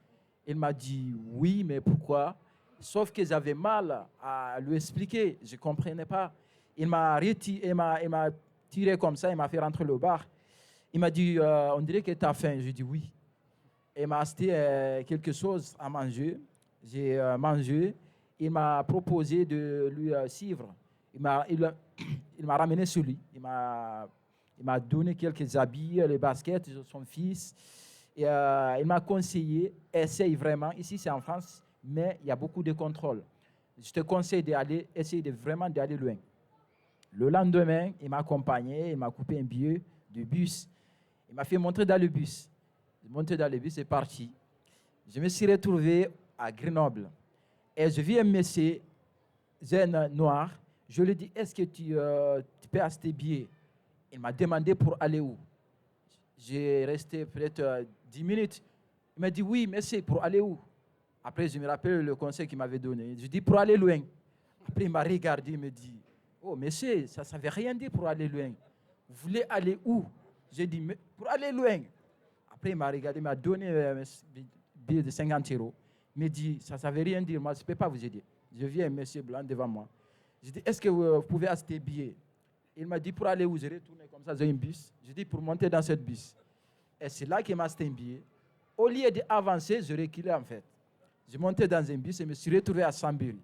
Il m'a dit oui, mais pourquoi? Sauf que j'avais mal à lui expliquer. Je ne comprenais pas. Il m'a tiré comme ça. Il m'a fait rentrer le bar. Il m'a dit, on dirait que tu as faim. Je dis oui. Il m'a acheté quelque chose à manger. J'ai mangé. Il m'a proposé de lui suivre. Il m'a ramené sur lui. Il m'a donné quelques habits, les baskets de son fils. Et, il m'a conseillé, essaye vraiment. Ici, c'est en France, mais il y a beaucoup de contrôles. Je te conseille essayer vraiment d'aller loin. Le lendemain, il m'a accompagné, il m'a coupé un billet de bus. Il m'a fait monter dans le bus. Je suis monté dans le bus, c'est parti. Je me suis retrouvé à Grenoble. Et je vis un monsieur, jeune noir. Je lui ai dit, est-ce que tu peux acheter billets? Il m'a demandé pour aller où? J'ai resté peut-être 10 minutes. Il m'a dit, oui, monsieur, pour aller où? Après, je me rappelle le conseil qu'il m'avait donné. Je dis, pour aller loin. Après, il m'a regardé, il me dit, oh, monsieur, ça ne veut rien dire pour aller loin. Vous voulez aller où? J'ai dit, mais pour aller loin. Après, il m'a regardé, il m'a donné un billet de 50 €. Il m'a dit, ça ne veut rien dire, moi, je ne peux pas vous aider. Je viens, un monsieur blanc devant moi. J'ai dit, est-ce que vous pouvez acheter un billet? Il m'a dit, pour aller où? J'ai retourné comme ça, j'ai un bus. J'ai dit, pour monter dans cette bus. Et c'est là qu'il m'a acheté un billet. Au lieu d'avancer, je reculais en fait. J'ai monté dans un bus et me suis retrouvé à Chambéry.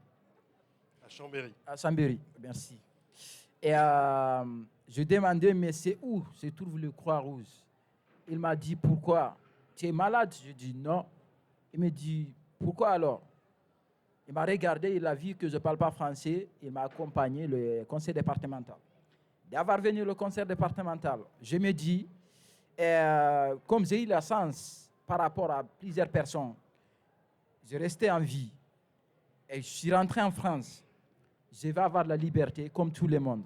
À Chambéry. À Chambéry, merci. Et je demandais, mais c'est où se trouve le Croix-Rouge? Il m'a dit, pourquoi? Tu es malade? Je dis non. Il me dit, pourquoi alors? Il m'a regardé, il a vu que je ne parle pas français. Il m'a accompagné le conseil départemental. D'avoir venu le conseil départemental, je me dis, comme j'ai eu la chance par rapport à plusieurs personnes, je restais en vie et je suis rentré en France. Je vais avoir la liberté comme tout le monde.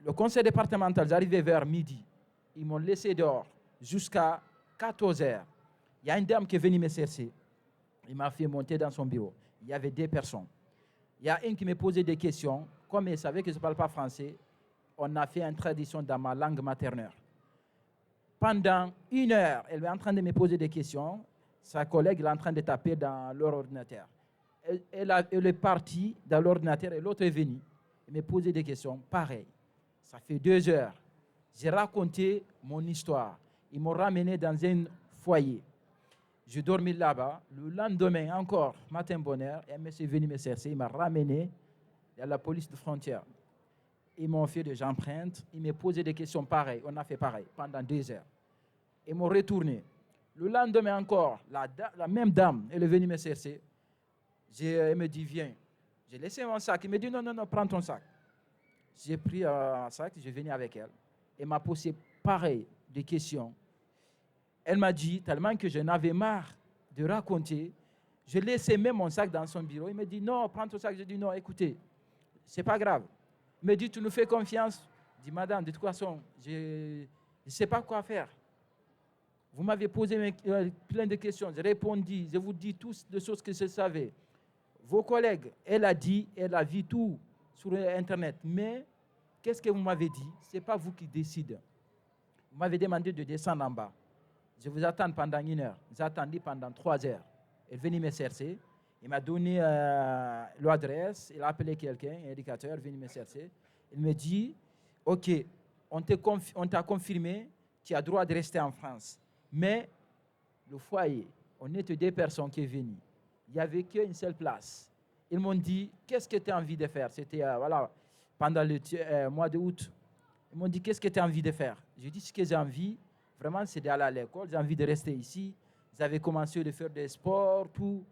Le conseil départemental, j'arrivais vers midi. Ils m'ont laissé dehors jusqu'à 14 h. Il y a une dame qui est venue me chercher. Il m'a fait monter dans son bureau. Il y avait 2 personnes. Il y a une qui me posait des questions. Comme elle savait que je ne parle pas français, on a fait une traduction dans ma langue maternelle. Pendant 1 heure, elle est en train de me poser des questions. Sa collègue est en train de taper dans leur ordinateur. Elle est partie dans l'ordinateur et l'autre est venue. Elle me posait des questions. Pareil. Ça fait 2 heures. J'ai raconté mon histoire. Ils m'ont ramené dans un foyer. Je dormis là-bas. Le lendemain, encore, matin bonheur, un monsieur est venu me chercher. Il m'a ramené à la police de frontière. Ils m'ont fait des empreintes. Ils m'ont posé des questions pareilles. On a fait pareil pendant 2 heures. Ils m'ont retourné. Le lendemain encore, la même dame, elle est venue me chercher. Elle me dit, viens. J'ai laissé mon sac. Il me dit, non, prends ton sac. J'ai pris un sac, je suis venu avec elle. Elle m'a posé pareil des questions. Elle m'a dit, tellement que je n'avais marre de raconter, je laissais même mon sac dans son bureau. Il me dit, non, prends ton sac. Je dis, non, écoutez, c'est pas grave. Il me dit, tu nous fais confiance. Je dis, madame, de toute façon, je ne sais pas quoi faire. Vous m'avez posé plein de questions. J'ai répondu, je vous dis toutes les choses que je savais. Vos collègues, elle a vu tout sur Internet. Mais qu'est-ce que vous m'avez dit? Ce n'est pas vous qui décidez. Vous m'avez demandé de descendre en bas. Je vous attends pendant 1 heure. J'ai attendu pendant 3 heures. Elle est venue me chercher. Il m'a donné l'adresse. Il a appelé quelqu'un, un éducateur, il est venu me chercher. Il me dit, OK, on t'a confirmé, tu as le droit de rester en France. Mais le foyer, on était 2 personnes qui sont venues. Il n'y avait qu'une seule place. Ils m'ont dit, qu'est-ce que tu as envie de faire? C'était pendant le mois d'août. Ils m'ont dit, qu'est-ce que tu as envie de faire? J'ai dit, ce que j'ai envie, vraiment, c'est d'aller à l'école. J'ai envie de rester ici. J'avais commencé à faire des sports, tout.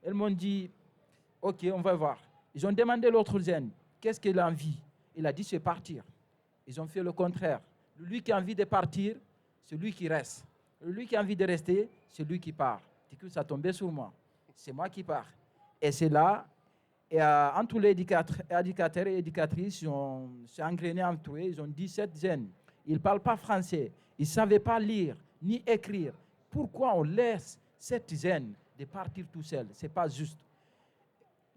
Ils m'ont dit, OK, on va voir. Ils ont demandé l'autre jeune, qu'est-ce qu'il a envie? Il a dit, c'est partir. Ils ont fait le contraire. Lui qui a envie de partir, c'est lui qui reste. Lui qui a envie de rester, c'est lui qui part. Du coup, ça tombait sur moi. C'est moi qui pars. Et c'est là, entre les éducateurs et éducatrices, ils s'est engrainé entre eux. Ils ont 17 jeunes. Ils ne parlent pas français. Ils ne savaient pas lire ni écrire. Pourquoi on laisse cette jeune de partir tout seul? Ce n'est pas juste.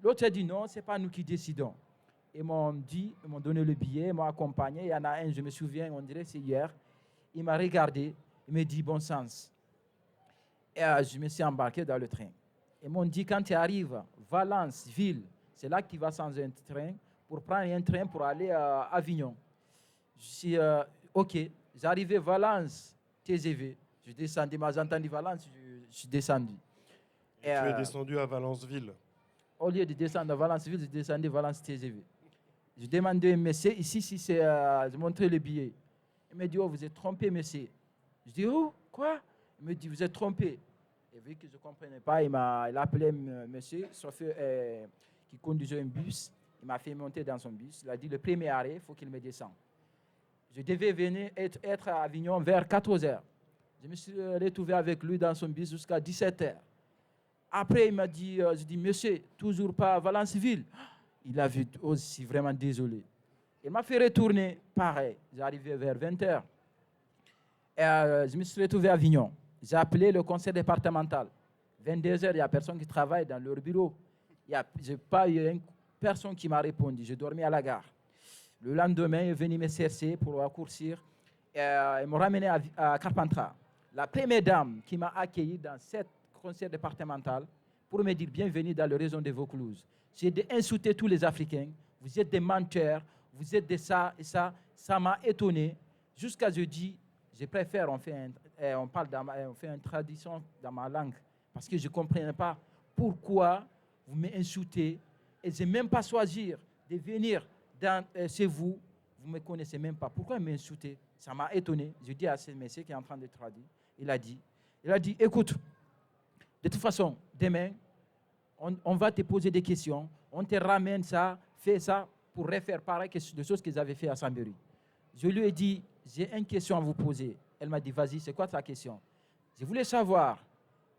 L'autre a dit non, ce n'est pas nous qui décidons. Ils m'ont donné le billet, ils m'ont accompagné. Il y en a un, je me souviens, on dirait que c'est hier. Il m'a regardé. Il m'a dit, bon sens. Et je me suis embarqué dans le train. Ils m'ont dit, quand tu arrives, Valence, ville, c'est là que tu vas changer un train pour prendre un train pour aller à Avignon. Je suis OK. J'arrivais à Valence, TGV. Je descendais, j'ai entendu Valence, je suis descendu. Et tu es descendu à Valenceville. Au lieu de descendre à Valenceville, je descendais Valence TGV. Je demandais à monsieur, ici, si c'est. Je montrais le billet. Il me dit, oh, vous êtes trompé, monsieur. Je dis, oh, quoi? Il me dit, vous êtes trompé. Et vu que je ne comprenais pas, il a appelé monsieur, chauffeur qui conduisait un bus. Il m'a fait monter dans son bus. Il a dit, le premier arrêt, il faut qu'il me descende. Je devais venir être à Avignon vers 14 h. Je me suis retrouvé avec lui dans son bus jusqu'à 17 h. Après, il m'a dit, je dis, monsieur, toujours pas à Valenceville. Il a vu, oh, je suis vraiment désolé. Il m'a fait retourner, pareil. J'arrivais vers 20 h. Je me suis retrouvé à Avignon. J'ai appelé le conseil départemental. 22 h, il n'y a personne qui travaille dans leur bureau. Je n'ai pas eu une personne qui m'a répondu. Je dormais à la gare. Le lendemain, il est venu me chercher pour raccourcir. Il m'a ramené à Carpentras. La première dame qui m'a accueilli dans cette conseil départemental pour me dire bienvenue dans le réseau de Vaucluse. J'ai insulté tous les Africains. Vous êtes des menteurs, vous êtes de ça et ça. Ça m'a étonné. Jusqu'à jeudi, je préfère, on fait une traduction dans ma langue parce que je ne comprenais pas pourquoi vous m'insultez et je n'ai même pas choisi de venir chez vous. Vous ne me connaissez même pas. Pourquoi m'insulter? Ça m'a étonné. Je dis à ce monsieur qui est en train de traduire, il a dit, écoute, de toute façon, demain, on va te poser des questions, on te ramène ça, fais ça pour refaire pareil que des choses qu'ils avaient fait à Sambéry. Je lui ai dit, j'ai une question à vous poser. Elle m'a dit, vas-y, c'est quoi ta question? Je voulais savoir,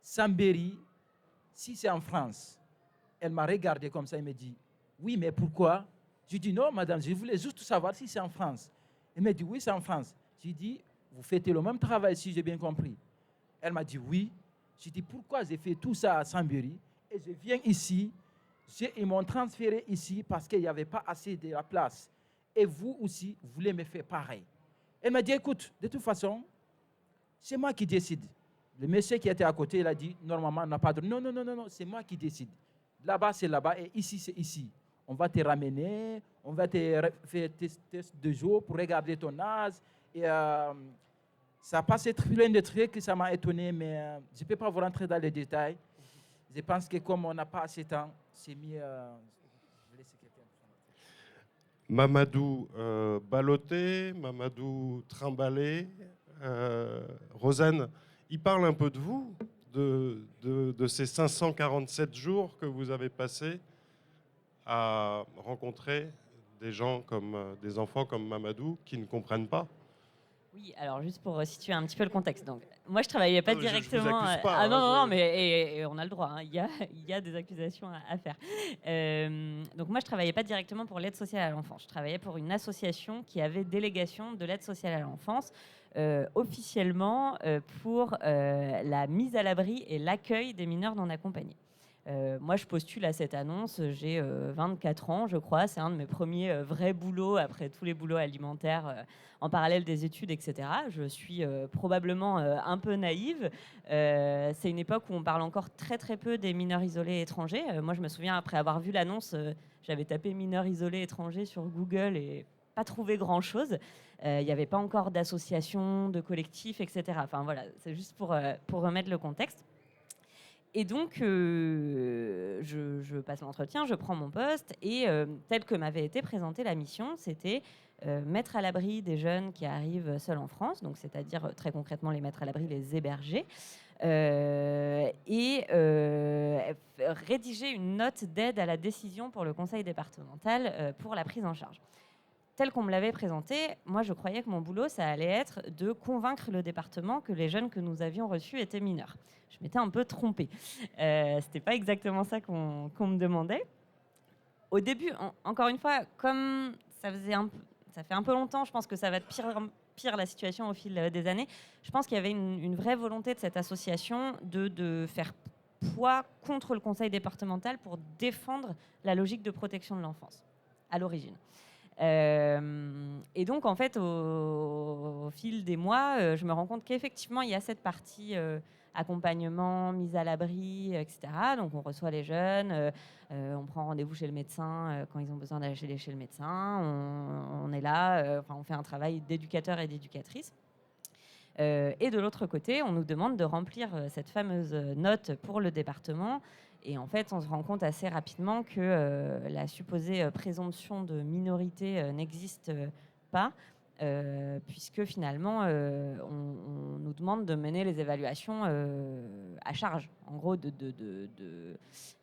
Sambéry, si c'est en France. Elle m'a regardé comme ça et me dit, oui, mais pourquoi? Je dis, non, madame, je voulais juste savoir si c'est en France. Elle m'a dit, oui, c'est en France. J'ai dit, vous faites le même travail, si j'ai bien compris. Elle m'a dit, oui. J'ai dit, pourquoi j'ai fait tout ça à Sambéry et je viens ici, ils m'ont transféré ici parce qu'il n'y avait pas assez de la place. Et vous aussi, vous voulez me faire pareil. Elle m'a dit, écoute, de toute façon, c'est moi qui décide. Le monsieur qui était à côté, il a dit, normalement, on n'a pas de... Non, c'est moi qui décide. Là-bas, c'est là-bas et ici, c'est ici. On va te ramener, on va te faire des tests de jour pour regarder ton âge. Et ça a passé plein de trucs, ça m'a étonné, mais je ne peux pas vous rentrer dans les détails. Je pense que comme on n'a pas assez de temps, c'est mieux... Mamadou Baloté, Mamadou Trimbalé, Rosanne, il parle un peu de vous, de ces 547 jours que vous avez passés à rencontrer des gens comme des enfants comme Mamadou qui ne comprennent pas. Oui, alors juste pour situer un petit peu le contexte. Donc, moi, je travaillais pas directement. Je vous accuse pas, ah non, mais et on a le droit. Hein. Il y a des accusations à faire. Donc moi, je travaillais pas directement pour l'aide sociale à l'enfance. Je travaillais pour une association qui avait délégation de l'aide sociale à l'enfance, officiellement pour la mise à l'abri et l'accueil des mineurs non accompagnés. Moi, je postule à cette annonce, j'ai 24 ans, je crois. C'est un de mes premiers vrais boulots après tous les boulots alimentaires en parallèle des études, etc. Je suis probablement un peu naïve. C'est une époque où on parle encore très très peu des mineurs isolés étrangers. Moi, je me souviens, après avoir vu l'annonce, j'avais tapé mineurs isolés étrangers sur Google et pas trouvé grand-chose. Il n'y avait pas encore d'associations, de collectifs, etc. Enfin voilà, c'est juste pour remettre le contexte. Et donc, je passe l'entretien, je prends mon poste et tel que m'avait été présentée la mission, c'était mettre à l'abri des jeunes qui arrivent seuls en France, donc c'est-à-dire très concrètement les mettre à l'abri, les héberger, et rédiger une note d'aide à la décision pour le conseil départemental pour la prise en charge. Tel qu'on me l'avait présenté, moi je croyais que mon boulot, ça allait être de convaincre le département que les jeunes que nous avions reçus étaient mineurs. Je m'étais un peu trompée. C'était pas exactement ça qu'on me demandait. Au début, encore une fois, comme ça fait un peu longtemps, je pense que ça va être pire la situation au fil des années. Je pense qu'il y avait une vraie volonté de cette association de faire poids contre le conseil départemental pour défendre la logique de protection de l'enfance à l'origine. Et donc, en fait, au fil des mois, je me rends compte qu'effectivement, il y a cette partie accompagnement, mise à l'abri, etc. Donc, on reçoit les jeunes, on prend rendez-vous chez le médecin quand ils ont besoin d'aller chez le médecin. On est là, on fait un travail d'éducateur et d'éducatrice. Et de l'autre côté, on nous demande de remplir cette fameuse note pour le département. Et en fait, on se rend compte assez rapidement que la supposée présomption de minorité n'existe pas, puisque finalement, on nous demande de mener les évaluations à charge. En gros,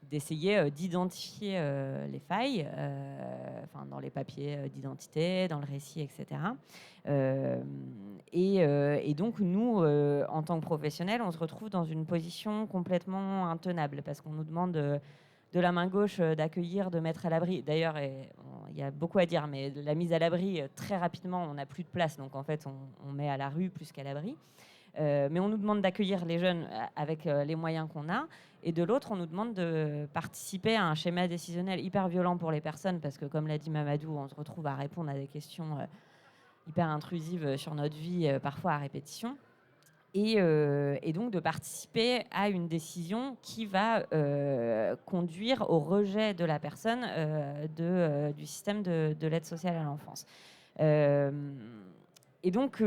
d'essayer d'identifier les failles dans les papiers d'identité, dans le récit, etc. Et donc, nous, en tant que professionnels, on se retrouve dans une position complètement intenable parce qu'on nous demande de la main gauche d'accueillir, de mettre à l'abri. D'ailleurs, il y a beaucoup à dire, mais la mise à l'abri, très rapidement, on n'a plus de place. Donc, en fait, on met à la rue plus qu'à l'abri. Mais on nous demande d'accueillir les jeunes avec les moyens qu'on a. Et de l'autre, on nous demande de participer à un schéma décisionnel hyper violent pour les personnes parce que, comme l'a dit Mamadou, on se retrouve à répondre à des questions hyper intrusives sur notre vie, parfois à répétition. Et donc de participer à une décision qui va conduire au rejet de la personne du système de l'aide sociale à l'enfance. Et donc,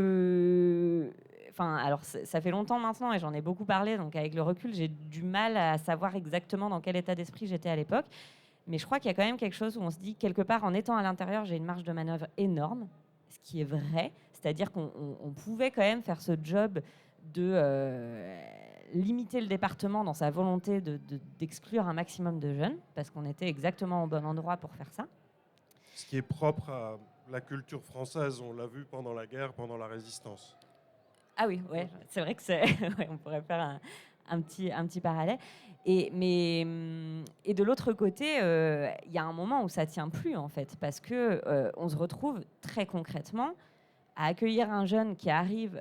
alors ça fait longtemps maintenant et j'en ai beaucoup parlé, donc avec le recul, j'ai du mal à savoir exactement dans quel état d'esprit j'étais à l'époque. Mais je crois qu'il y a quand même quelque chose où on se dit, quelque part, en étant à l'intérieur, j'ai une marge de manœuvre énorme, ce qui est vrai. C'est-à-dire qu'on pouvait quand même faire ce job de limiter le département dans sa volonté d'exclure un maximum de jeunes, parce qu'on était exactement au bon endroit pour faire ça. Ce qui est propre à la culture française, on l'a vu pendant la guerre, pendant la résistance. Ah oui, ouais, c'est vrai que ouais, on pourrait faire un petit parallèle. Et de l'autre côté, il y a un moment où ça tient plus, en fait, parce que on se retrouve très concrètement à accueillir un jeune qui arrive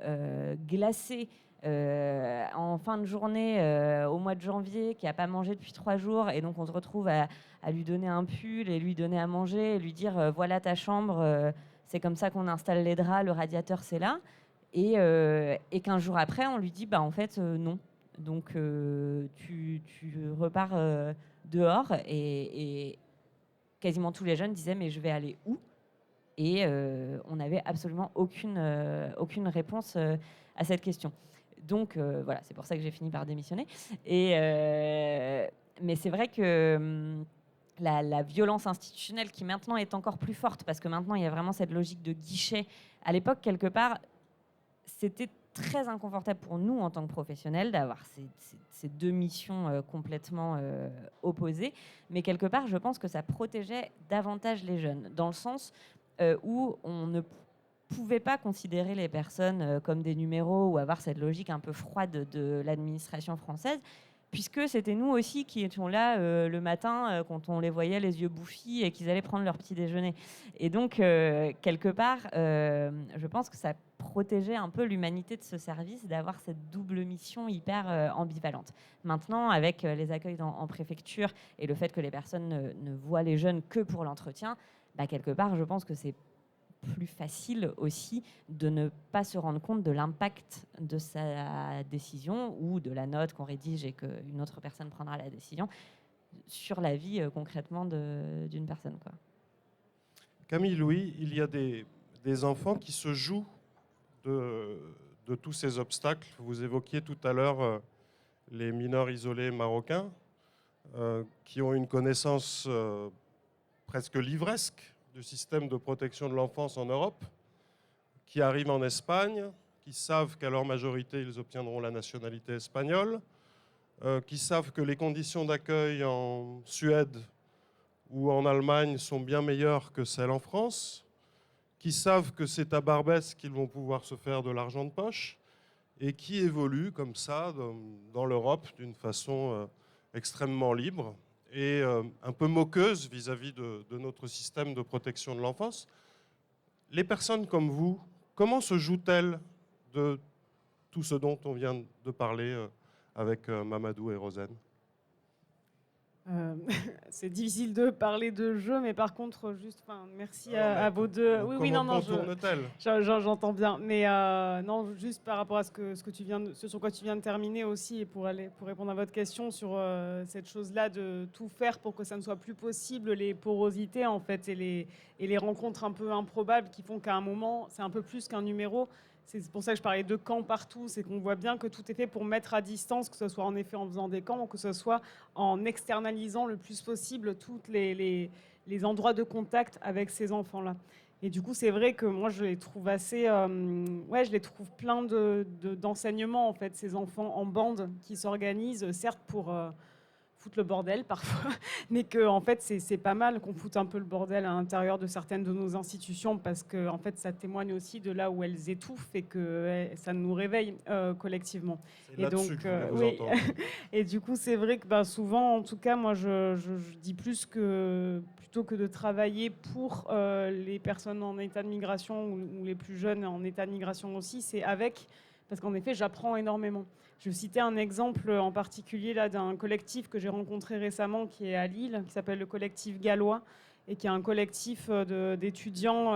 glacé en fin de journée au mois de janvier, qui n'a pas mangé depuis 3 jours, et donc on se retrouve à lui donner un pull et lui donner à manger et lui dire voilà ta chambre, c'est comme ça qu'on installe les draps, le radiateur c'est là. Et 15 jours après, on lui dit bah en fait non. Donc tu repars dehors et quasiment tous les jeunes disaient mais je vais aller où? Et on n'avait absolument aucune réponse à cette question. Donc voilà, c'est pour ça que j'ai fini par démissionner. Mais c'est vrai que la violence institutionnelle qui maintenant est encore plus forte, parce que maintenant il y a vraiment cette logique de guichet. À l'époque, quelque part, c'était très inconfortable pour nous en tant que professionnels d'avoir ces deux missions complètement opposées. Mais quelque part, je pense que ça protégeait davantage les jeunes, dans le sens où on ne pouvait pas considérer les personnes comme des numéros ou avoir cette logique un peu froide de l'administration française, puisque c'était nous aussi qui étions là le matin quand on les voyait les yeux bouffis et qu'ils allaient prendre leur petit déjeuner. Et donc, quelque part, je pense que ça protégeait un peu l'humanité de ce service d'avoir cette double mission hyper ambivalente. Maintenant, avec les accueils en préfecture et le fait que les personnes ne voient les jeunes que pour l'entretien, bah, quelque part, je pense que c'est plus facile aussi de ne pas se rendre compte de l'impact de sa décision ou de la note qu'on rédige et qu'une autre personne prendra la décision sur la vie concrètement d'une personne, quoi. Camille Louis, il y a des enfants qui se jouent de tous ces obstacles. Vous évoquiez tout à l'heure les mineurs isolés marocains qui ont une connaissance presque livresque du système de protection de l'enfance en Europe, qui arrivent en Espagne, qui savent qu'à leur majorité, ils obtiendront la nationalité espagnole, qui savent que les conditions d'accueil en Suède ou en Allemagne sont bien meilleures que celles en France, qui savent que c'est à Barbès qu'ils vont pouvoir se faire de l'argent de poche, et qui évoluent comme ça dans l'Europe d'une façon extrêmement libre et un peu moqueuse vis-à-vis de notre système de protection de l'enfance. Les personnes comme vous, comment se jouent-elles de tout ce dont on vient de parler avec Mamadou et Rosen? C'est difficile de parler de jeu, mais par contre, juste, merci à vos deux. Oui, non, j'entends bien. Mais non, juste par rapport à ce sur quoi tu viens de terminer aussi, et pour répondre à votre question sur cette chose-là de tout faire pour que ça ne soit plus possible, les porosités en fait et les rencontres un peu improbables qui font qu'à un moment, c'est un peu plus qu'un numéro. c'est pour ça que je parlais de camps partout, c'est qu'on voit bien que tout est fait pour mettre à distance, que ce soit en effet en faisant des camps ou que ce soit en externalisant le plus possible tous les endroits de contact avec ces enfants-là. Et du coup, c'est vrai que moi, je les trouve assez... je les trouve plein d'enseignements, en fait, ces enfants en bande qui s'organisent, certes pour... foutre le bordel parfois, mais que en fait c'est pas mal qu'on foute un peu le bordel à l'intérieur de certaines de nos institutions parce que en fait ça témoigne aussi de là où elles étouffent et que ça nous réveille collectivement. C'est là-dessus que je voulais vous entendre. Et du coup c'est vrai que souvent en tout cas moi je dis plutôt que de travailler pour les personnes en état de migration ou les plus jeunes en état de migration aussi, c'est avec, parce qu'en effet j'apprends énormément. Je vais citer un exemple en particulier là, d'un collectif que j'ai rencontré récemment qui est à Lille, qui s'appelle le collectif Gallois, et qui est un collectif d'étudiants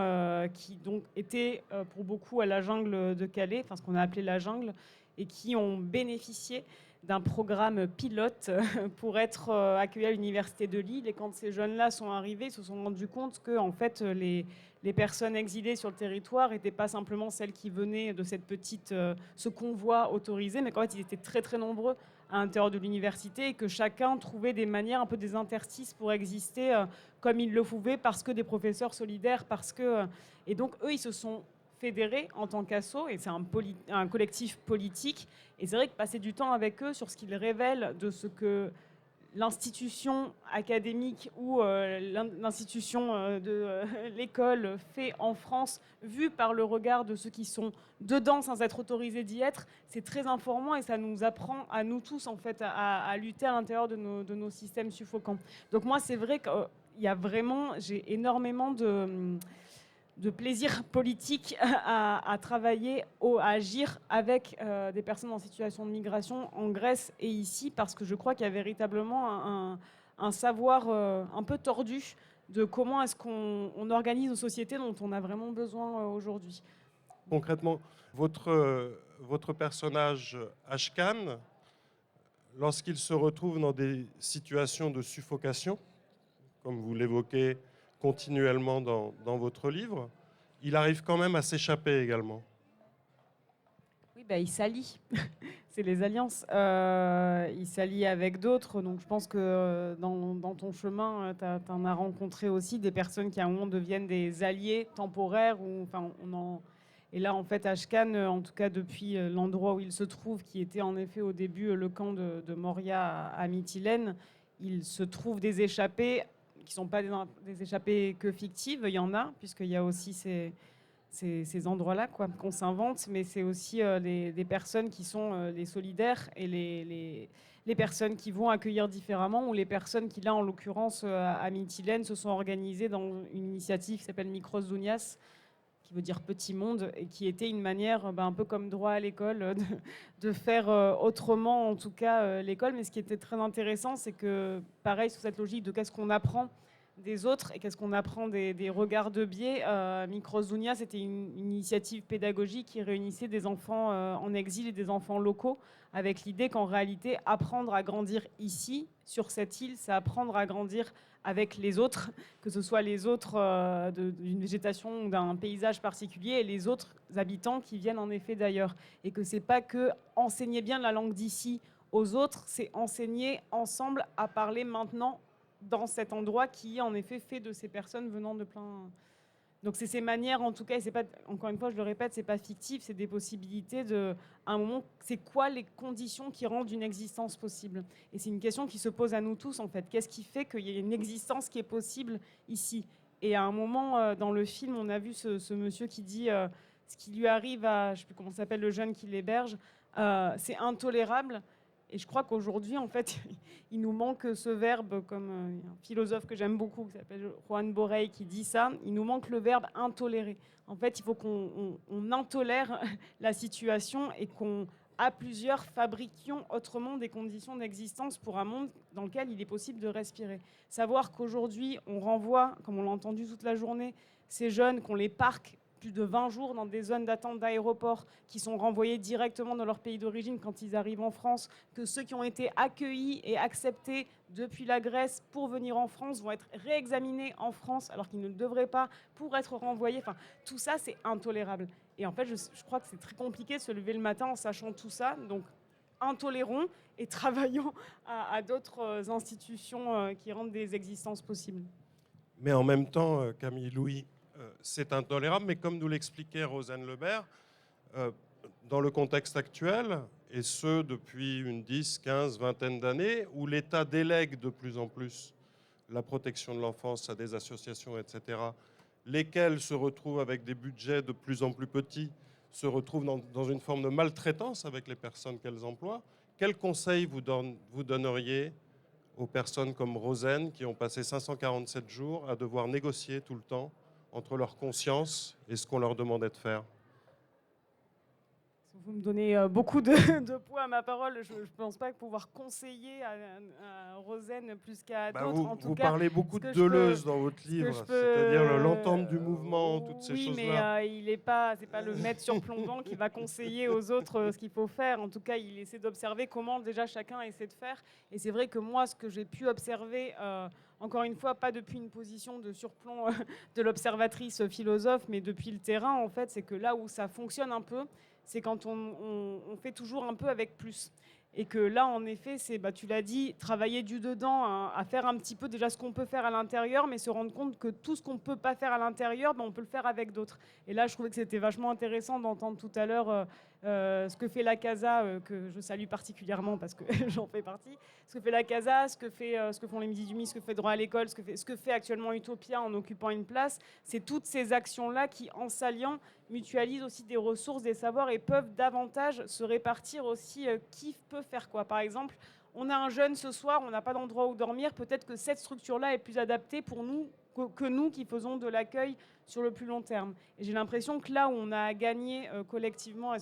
qui donc étaient pour beaucoup à la jungle de Calais, enfin ce qu'on a appelé la jungle, et qui ont bénéficié d'un programme pilote pour être accueillis à l'université de Lille. Et quand ces jeunes-là sont arrivés, ils se sont rendus compte que en fait, les personnes exilées sur le territoire n'étaient pas simplement celles qui venaient de ce convoi autorisé, mais qu'en fait, ils étaient très très nombreux à l'intérieur de l'université et que chacun trouvait des manières, un peu des interstices pour exister comme il le pouvait, parce que des professeurs solidaires, et donc eux, ils se sont fédérés en tant qu'asso, et c'est un collectif politique. Et c'est vrai que passer du temps avec eux sur ce qu'ils révèlent de ce que l'institution académique ou l'institution de l'école fait en France, vu par le regard de ceux qui sont dedans sans être autorisés d'y être, c'est très informant et ça nous apprend à nous tous en fait à lutter à l'intérieur de nos systèmes suffocants. Donc moi c'est vrai j'ai énormément de plaisir politique à travailler, à agir avec des personnes en situation de migration en Grèce et ici, parce que je crois qu'il y a véritablement un savoir un peu tordu de comment est-ce qu'on organise nos sociétés dont on a vraiment besoin aujourd'hui. Concrètement, votre personnage Ashkan, lorsqu'il se retrouve dans des situations de suffocation, comme vous l'évoquez continuellement dans votre livre, il arrive quand même à s'échapper également. Oui, il s'allie. C'est les alliances. Il s'allie avec d'autres. Donc je pense que dans ton chemin, tu en as rencontré aussi des personnes qui à un moment deviennent des alliés temporaires. Et là, en fait, Ashkan, en tout cas depuis l'endroit où il se trouve, qui était en effet au début le camp de Moria à Mytilène, il se trouve des échappés qui ne sont pas des échappées que fictives, il y en a, puisqu'il y a aussi ces endroits-là qu'on s'invente, mais c'est aussi des personnes qui sont les solidaires et les personnes qui vont accueillir différemment, ou les personnes qui, là, en l'occurrence, à Mytilène, se sont organisées dans une initiative qui s'appelle Mikros Dounias, qui veut dire petit monde, et qui était une manière, un peu comme droit à l'école, de faire autrement, en tout cas, l'école. Mais ce qui était très intéressant, c'est que, pareil, sous cette logique de qu'est-ce qu'on apprend des autres et qu'est-ce qu'on apprend des regards de biais, Mikros Dounia, c'était une initiative pédagogique qui réunissait des enfants en exil et des enfants locaux, avec l'idée qu'en réalité, apprendre à grandir ici, sur cette île, c'est apprendre à grandir avec les autres, que ce soit les autres d'une végétation ou d'un paysage particulier et les autres habitants qui viennent en effet d'ailleurs. Et que c'est pas que enseigner bien la langue d'ici aux autres, c'est enseigner ensemble à parler maintenant dans cet endroit qui en effet fait de ces personnes venant de plein... Donc c'est ces manières en tout cas, et c'est pas, encore une fois je le répète, c'est pas fictif, c'est des possibilités de, à un moment, c'est quoi les conditions qui rendent une existence possible? Et c'est une question qui se pose à nous tous en fait. Qu'est-ce qui fait qu'il y ait une existence qui est possible ici? Et à un moment dans le film, on a vu ce monsieur qui dit ce qui lui arrive à, je sais plus comment s'appelle le jeune qui l'héberge, c'est intolérable. Et je crois qu'aujourd'hui, en fait, il nous manque ce verbe, comme un philosophe que j'aime beaucoup, qui s'appelle Juan Borrell, qui dit ça, il nous manque le verbe intolérer. En fait, il faut qu'on intolère la situation et qu'on, à plusieurs, fabriquions autrement des conditions d'existence pour un monde dans lequel il est possible de respirer. Savoir qu'aujourd'hui, on renvoie, comme on l'a entendu toute la journée, ces jeunes, qu'on les parque plus de 20 jours dans des zones d'attente d'aéroports, qui sont renvoyés directement dans leur pays d'origine quand ils arrivent en France, que ceux qui ont été accueillis et acceptés depuis la Grèce pour venir en France vont être réexaminés en France alors qu'ils ne le devraient pas pour être renvoyés. Enfin, tout ça, c'est intolérable. Et en fait, je crois que c'est très compliqué de se lever le matin en sachant tout ça. Donc, intolérons et travaillons à d'autres institutions qui rendent des existences possibles. Mais en même temps, Camille Louis, c'est intolérable, mais comme nous l'expliquait Rosanne Lebert, dans le contexte actuel, et ce depuis une 10, 15, vingtaine d'années, où l'État délègue de plus en plus la protection de l'enfance à des associations, etc., lesquelles se retrouvent avec des budgets de plus en plus petits, se retrouvent dans une forme de maltraitance avec les personnes qu'elles emploient. Quel conseil vous donneriez aux personnes comme Rosanne qui ont passé 547 jours à devoir négocier tout le temps entre leur conscience et ce qu'on leur demandait de faire? Vous me donnez beaucoup de poids à ma parole. Je ne pense pas pouvoir conseiller à Rosanne plus qu'à d'autres. En tout vous cas, parlez beaucoup de Deleuze dans votre livre, c'est-à-dire l'entente du mouvement, toutes ces choses-là. Oui, mais il n'est pas, c'est pas le maître surplombant qui va conseiller aux autres ce qu'il faut faire. En tout cas, il essaie d'observer comment déjà chacun essaie de faire. Et c'est vrai que moi, ce que j'ai pu observer, encore une fois, pas depuis une position de surplomb de l'observatrice philosophe, mais depuis le terrain, en fait, c'est que là où ça fonctionne un peu, c'est quand on fait toujours un peu avec plus. Et que là, en effet, c'est, tu l'as dit, travailler du dedans, hein, à faire un petit peu déjà ce qu'on peut faire à l'intérieur, mais se rendre compte que tout ce qu'on ne peut pas faire à l'intérieur, on peut le faire avec d'autres. Et là, je trouvais que c'était vachement intéressant d'entendre tout à l'heure ce que fait la CASA, que je salue particulièrement parce que j'en fais partie, ce que fait la CASA, ce que font les Midi du Midi, ce que fait Droit à l'école, ce que fait actuellement Utopia en occupant une place. C'est toutes ces actions-là qui, en s'alliant, mutualisent aussi des ressources, des savoirs et peuvent davantage se répartir aussi qui peut faire quoi. Par exemple, on a un jeune ce soir, on n'a pas d'endroit où dormir, peut-être que cette structure-là est plus adaptée pour nous que nous qui faisons de l'accueil sur le plus long terme. Et j'ai l'impression que là où on a à gagner collectivement,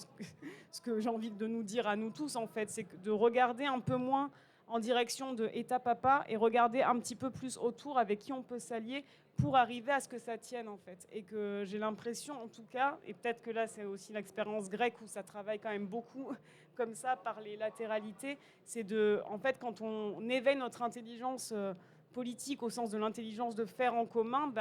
ce que j'ai envie de nous dire à nous tous en fait, c'est de regarder un peu moins en direction de État papa et regarder un petit peu plus autour avec qui on peut s'allier pour arriver à ce que ça tienne en fait. Et que j'ai l'impression en tout cas, et peut-être que là c'est aussi l'expérience grecque où ça travaille quand même beaucoup comme ça par les latéralités, c'est de, en fait quand on éveille notre intelligence politique au sens de l'intelligence de faire en commun,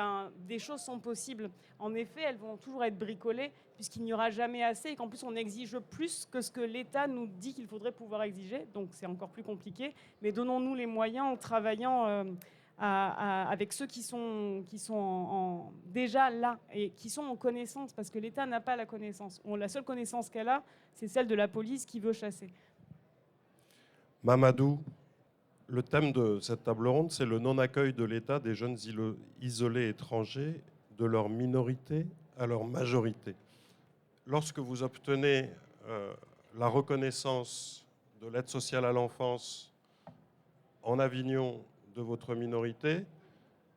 des choses sont possibles. En effet, elles vont toujours être bricolées puisqu'il n'y aura jamais assez et qu'en plus on exige plus que ce que l'État nous dit qu'il faudrait pouvoir exiger. Donc c'est encore plus compliqué. Mais donnons-nous les moyens en travaillant avec ceux qui sont déjà là et qui sont en connaissance parce que l'État n'a pas la connaissance. La seule connaissance qu'elle a, c'est celle de la police qui veut chasser. Mamadou, le thème de cette table ronde, c'est le non-accueil de l'État des jeunes isolés étrangers, de leur minorité à leur majorité. Lorsque vous obtenez la reconnaissance de l'aide sociale à l'enfance en Avignon de votre minorité,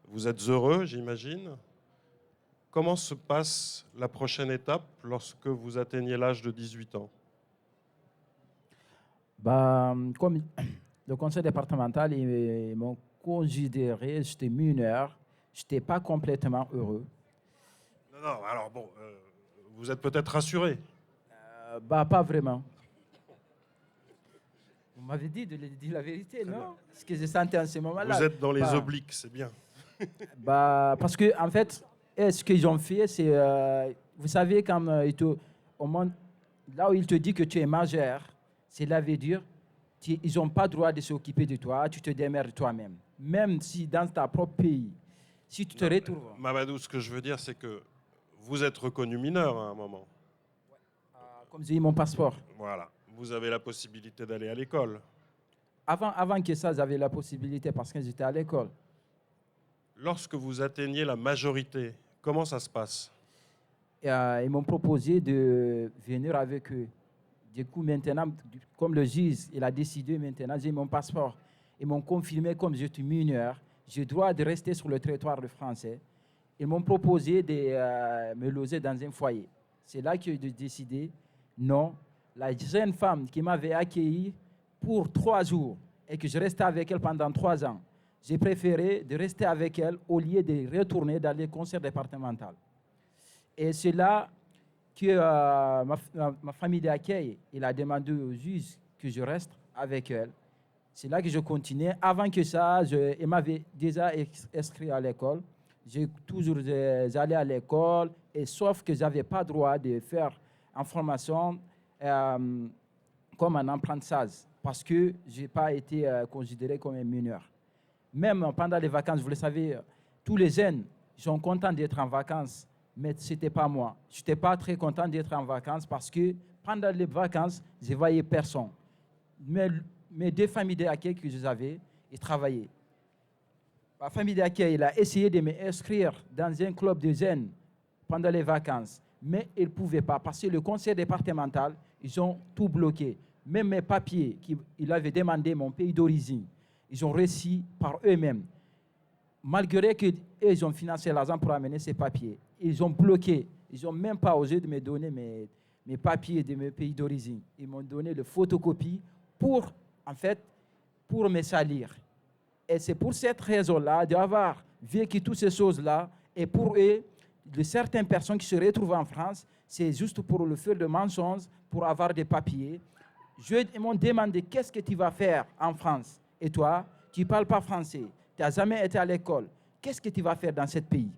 vous êtes heureux, j'imagine. Comment se passe la prochaine étape lorsque vous atteignez l'âge de 18 ans? Comme le conseil départemental, ils m'ont considéré, j'étais mineur, je n'étais pas complètement heureux. Non, alors bon, vous êtes peut-être rassuré. Pas vraiment. Vous m'avez dit de dire la vérité, non? Ce que j'ai senti en ce moment-là. Vous êtes dans les obliques, c'est bien. Parce que, en fait, ce qu'ils ont fait, c'est, vous savez, quand là où il te dit que tu es majeur, cela veut dire ils n'ont pas le droit de s'occuper de toi, tu te démerdes toi-même. Même si dans ta propre pays, si tu te retrouves... Mamadou, ce que je veux dire, c'est que vous êtes reconnu mineur à un moment. Comme j'ai eu mon passeport. Voilà. Vous avez la possibilité d'aller à l'école. Avant que ça, j'avais la possibilité parce que j'étais à l'école. Lorsque vous atteignez la majorité, comment ça se passe? Ils m'ont proposé de venir avec eux. Du coup, maintenant, comme le juge, il a décidé maintenant, j'ai mon passeport. Ils m'ont confirmé comme je suis mineur, j'ai le droit de rester sur le territoire français. Ils m'ont proposé de me loger dans un foyer. C'est là que j'ai décidé, non, la jeune femme qui m'avait accueilli pour 3 jours et que je restais avec elle pendant 3 ans, j'ai préféré de rester avec elle au lieu de retourner dans les conseils départementaux. Et c'est là que ma famille d'accueil, il a demandé au juge que je reste avec elle. C'est là que je continuais. Avant que ça, il m'avait déjà inscrit à l'école. J'ai toujours allé à l'école, et sauf que je n'avais pas droit de faire en formation comme un apprentissage, parce que je n'ai pas été considéré comme un mineur. Même pendant les vacances, vous le savez, tous les jeunes sont contents d'être en vacances, mais ce n'était pas moi. Je n'étais pas très content d'être en vacances parce que pendant les vacances, je ne voyais personne. Mes deux familles d'accueil que j'avais, ils travaillaient. Ma famille d'accueil a essayé de m'inscrire dans un club de jeunes pendant les vacances, mais ils ne pouvaient pas parce que le conseil départemental, ils ont tout bloqué. Même mes papiers qu'ils avaient demandé, mon pays d'origine, ils ont reçu par eux-mêmes. Malgré qu'ils ont financé l'argent pour amener ces papiers, ils ont bloqué. Ils n'ont même pas osé de me donner mes papiers de mes pays d'origine. Ils m'ont donné le photocopie pour me salir. Et c'est pour cette raison-là d'avoir vécu toutes ces choses-là. Et pour eux, de certaines personnes qui se retrouvent en France, c'est juste pour le faire de mensonges, pour avoir des papiers. Ils m'ont demandé qu'est-ce que tu vas faire en France. Et toi, tu ne parles pas français, tu n'as jamais été à l'école. Qu'est-ce que tu vas faire dans ce pays?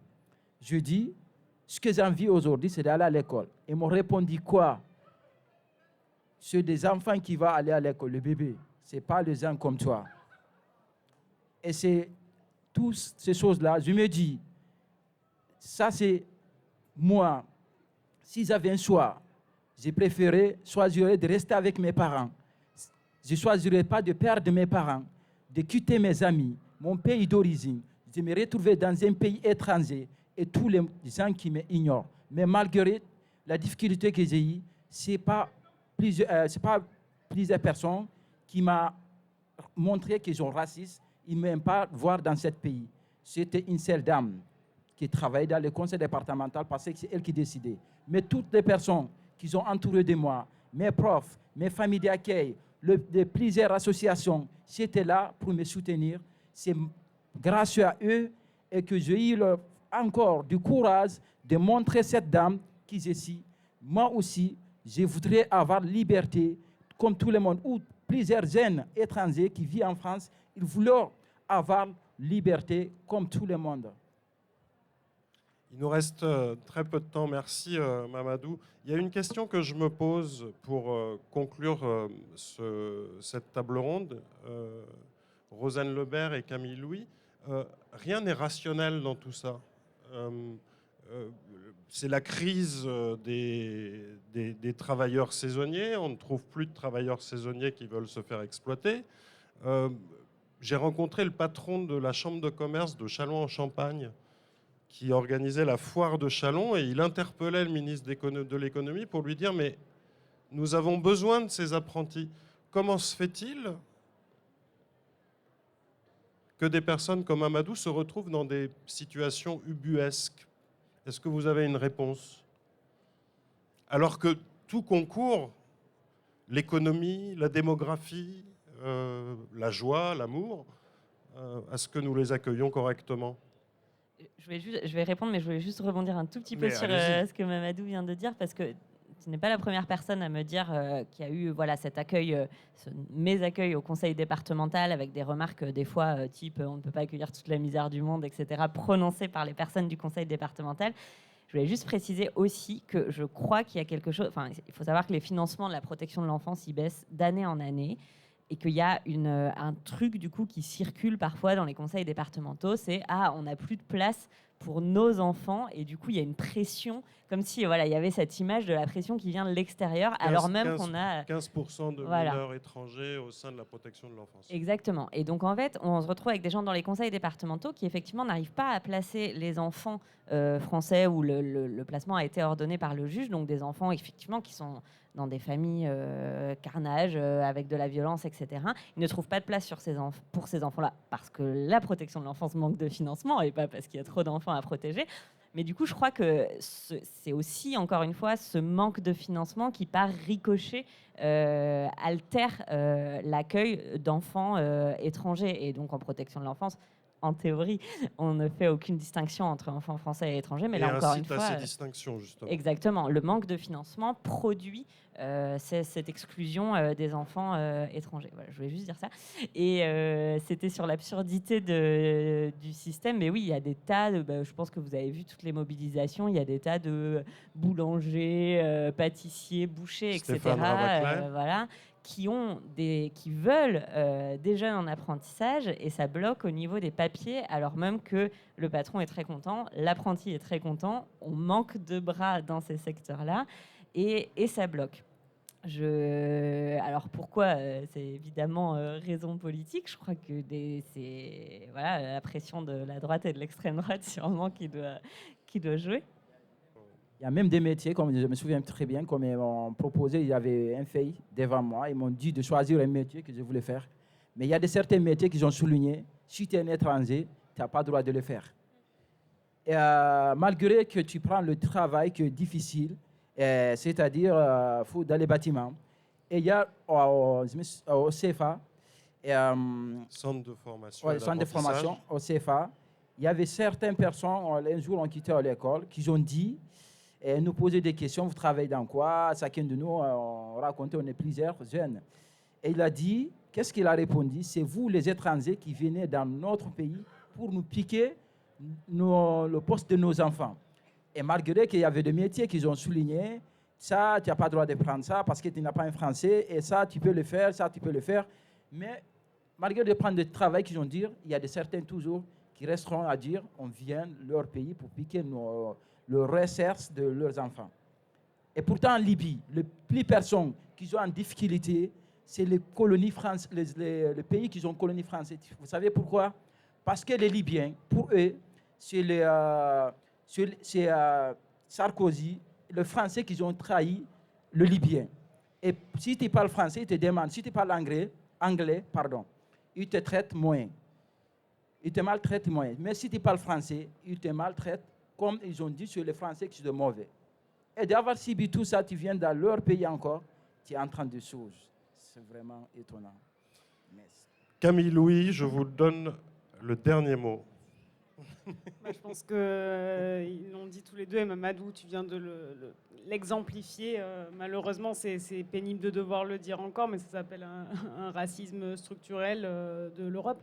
Je dis, ce que j'ai envie aujourd'hui, c'est d'aller à l'école. Ils m'ont répondu quoi? C'est des enfants qui vont aller à l'école, le bébé. Ce n'est pas les gens comme toi. Et c'est toutes ces choses-là, je me dis, ça c'est moi. Si j'avais un choix, j'ai préféré choisir de rester avec mes parents. Je ne choisirais pas de perdre mes parents, de quitter mes amis, mon pays d'origine. Je me retrouver dans un pays étranger et tous les gens qui m'ignorent. Mais malgré la difficulté que j'ai eue, ce n'est pas plusieurs personnes qui m'ont montré qu'ils sont racistes. Ils ne m'aiment pas voir dans ce pays. C'était une seule dame qui travaillait dans le conseil départemental parce que c'est elle qui décidait. Mais toutes les personnes qui sont entourées de moi, mes profs, mes familles d'accueil, plusieurs associations, j'étais là pour me soutenir. C'est grâce à eux et que j'ai eu encore du courage de montrer cette dame qui est ici. Moi aussi, je voudrais avoir liberté comme tout le monde, ou plusieurs jeunes étrangers qui vivent en France, ils voulaient avoir liberté comme tout le monde. Il nous reste très peu de temps. Merci Mamadou. Il y a une question que je me pose pour conclure cette table ronde. Rosanne Lebert et Camille Louis, rien n'est rationnel dans tout ça. C'est la crise des travailleurs saisonniers. On ne trouve plus de travailleurs saisonniers qui veulent se faire exploiter. J'ai rencontré le patron de la chambre de commerce de Châlons-en-Champagne qui organisait la foire de Châlons, et il interpellait le ministre de l'économie pour lui dire « Mais nous avons besoin de ces apprentis. Comment se fait-il que des personnes comme Amadou se retrouvent dans des situations ubuesques ?» Est-ce que vous avez une réponse? Alors que tout concourt, l'économie, la démographie, la joie, l'amour, à ce que nous les accueillons correctement. Je vais répondre, mais je voulais juste rebondir un tout petit peu sur ce que Mamadou vient de dire, parce que ce n'est pas la première personne à me dire qu'il y a eu cet accueil, mes accueils au conseil départemental, avec des remarques des fois type on ne peut pas accueillir toute la misère du monde, etc., prononcées par les personnes du conseil départemental. Je voulais juste préciser aussi que je crois qu'il y a quelque chose... Enfin, il faut savoir que les financements de la protection de l'enfance, ils baissent d'année en année, et qu'il y a un truc du coup qui circule parfois dans les conseils départementaux, c'est « Ah, on n'a plus de place pour nos enfants », et du coup il y a une pression, comme si il y avait cette image de la pression qui vient de l'extérieur, alors même qu'on a 15% de mineurs étrangers au sein de la protection de l'enfance. Exactement. Et donc en fait, on se retrouve avec des gens dans les conseils départementaux qui effectivement n'arrivent pas à placer les enfants français où le placement a été ordonné par le juge, donc des enfants effectivement qui sont dans des familles carnage, avec de la violence, etc. Ils ne trouvent pas de place pour ces enfants-là parce que la protection de l'enfance manque de financement et pas parce qu'il y a trop d'enfants à protéger. Mais du coup, je crois que c'est aussi, encore une fois, ce manque de financement qui, par ricochet, altère l'accueil d'enfants étrangers. Et donc, en protection de l'enfance, en théorie, on ne fait aucune distinction entre enfants français et étrangers. Mais et là, encore une incite à fois, ces distinctions, justement. exactement, le manque de financement produit cette exclusion des enfants étrangers. Voilà, je voulais juste dire ça. Et c'était sur l'absurdité du système. Mais oui, il y a des tas de... je pense que vous avez vu toutes les mobilisations. Il y a des tas de boulangers, pâtissiers, bouchers, etc. Stéphane Ravaclet. Voilà, qui veulent des jeunes en apprentissage, et ça bloque au niveau des papiers, alors même que le patron est très content, l'apprenti est très content, on manque de bras dans ces secteurs-là, et ça bloque. Alors pourquoi c'est évidemment raison politique. Je crois que c'est la pression de la droite et de l'extrême droite sûrement qui doit jouer. Il y a même des métiers, comme je me souviens très bien, comme ils m'ont proposé, il y avait un fille devant moi, ils m'ont dit de choisir un métier que je voulais faire. Mais il y a certains métiers qu'ils ont soulignés. Si tu es un étranger, tu n'as pas le droit de le faire. Et, malgré que tu prends le travail qui est difficile, c'est-à-dire dans les bâtiments. Et il y a au CFA, Centre de formation. ouais, centre de formation au CFA, il y avait certaines personnes, un jour, on quittait l'école, qui ont dit, nous poser des questions, vous travaillez dans quoi? Chacun de nous, on racontait, on est plusieurs jeunes. Et il a dit, qu'est-ce qu'il a répondu? C'est vous, les étrangers, qui venez dans notre pays pour nous piquer le poste de nos enfants. Et malgré qu'il y avait des métiers qu'ils ont soulignés, ça, tu n'as pas le droit de prendre ça parce que tu n'as pas un français, et ça, tu peux le faire, ça, tu peux le faire. Mais malgré de prendre le travail qu'ils ont dit, il y a certains toujours qui resteront à dire, on vient leur pays pour piquer le ressources de leurs enfants. Et pourtant, en Libye, les plus personnes qui sont en difficulté, c'est les colonies françaises, les pays qui ont colonies françaises. Vous savez pourquoi? Parce que les Libyens, pour eux, c'est Sarkozy, le Français qui ont trahi le Libyen. Et si tu parles français, ils te demandent. Si tu parles anglais, ils te traitent moins. Ils te maltraitent moins. Mais si tu parles français, ils te maltraitent comme ils ont dit sur les Français qui sont mauvais. Et d'avoir subi tout ça, tu viens dans leur pays encore, tu es en train de choses. C'est vraiment étonnant. Merci. Camille Louis, je vous donne le dernier mot. Je pense qu'ils l'ont dit tous les deux, et Mamadou, tu viens de l'exemplifier. Malheureusement, c'est pénible de devoir le dire encore, mais ça s'appelle un racisme structurel de l'Europe.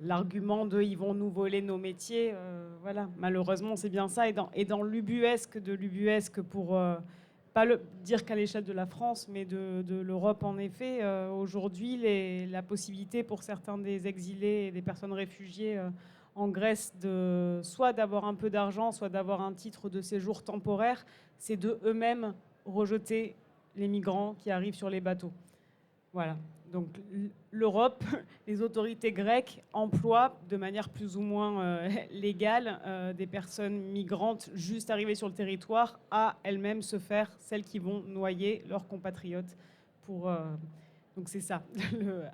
L'argument de « ils vont nous voler nos métiers », voilà. Malheureusement, c'est bien ça. Et dans l'ubuesque de l'ubuesque, pour pas dire qu'à l'échelle de la France, mais de l'Europe, en effet, aujourd'hui, la possibilité pour certains des exilés et des personnes réfugiées en Grèce soit d'avoir un peu d'argent, soit d'avoir un titre de séjour temporaire, c'est de eux-mêmes rejeter les migrants qui arrivent sur les bateaux. Voilà. Donc l'Europe, les autorités grecques emploient de manière plus ou moins légale des personnes migrantes juste arrivées sur le territoire à elles-mêmes se faire celles qui vont noyer leurs compatriotes. Donc c'est ça.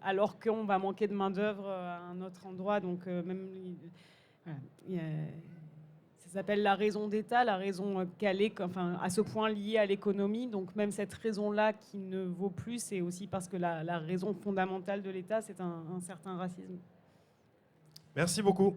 Alors qu'on va manquer de main-d'œuvre à un autre endroit. Donc ça s'appelle la raison d'État, la raison calée, à ce point liée à l'économie. Donc même cette raison-là qui ne vaut plus, c'est aussi parce que la raison fondamentale de l'État, c'est un certain racisme. Merci beaucoup.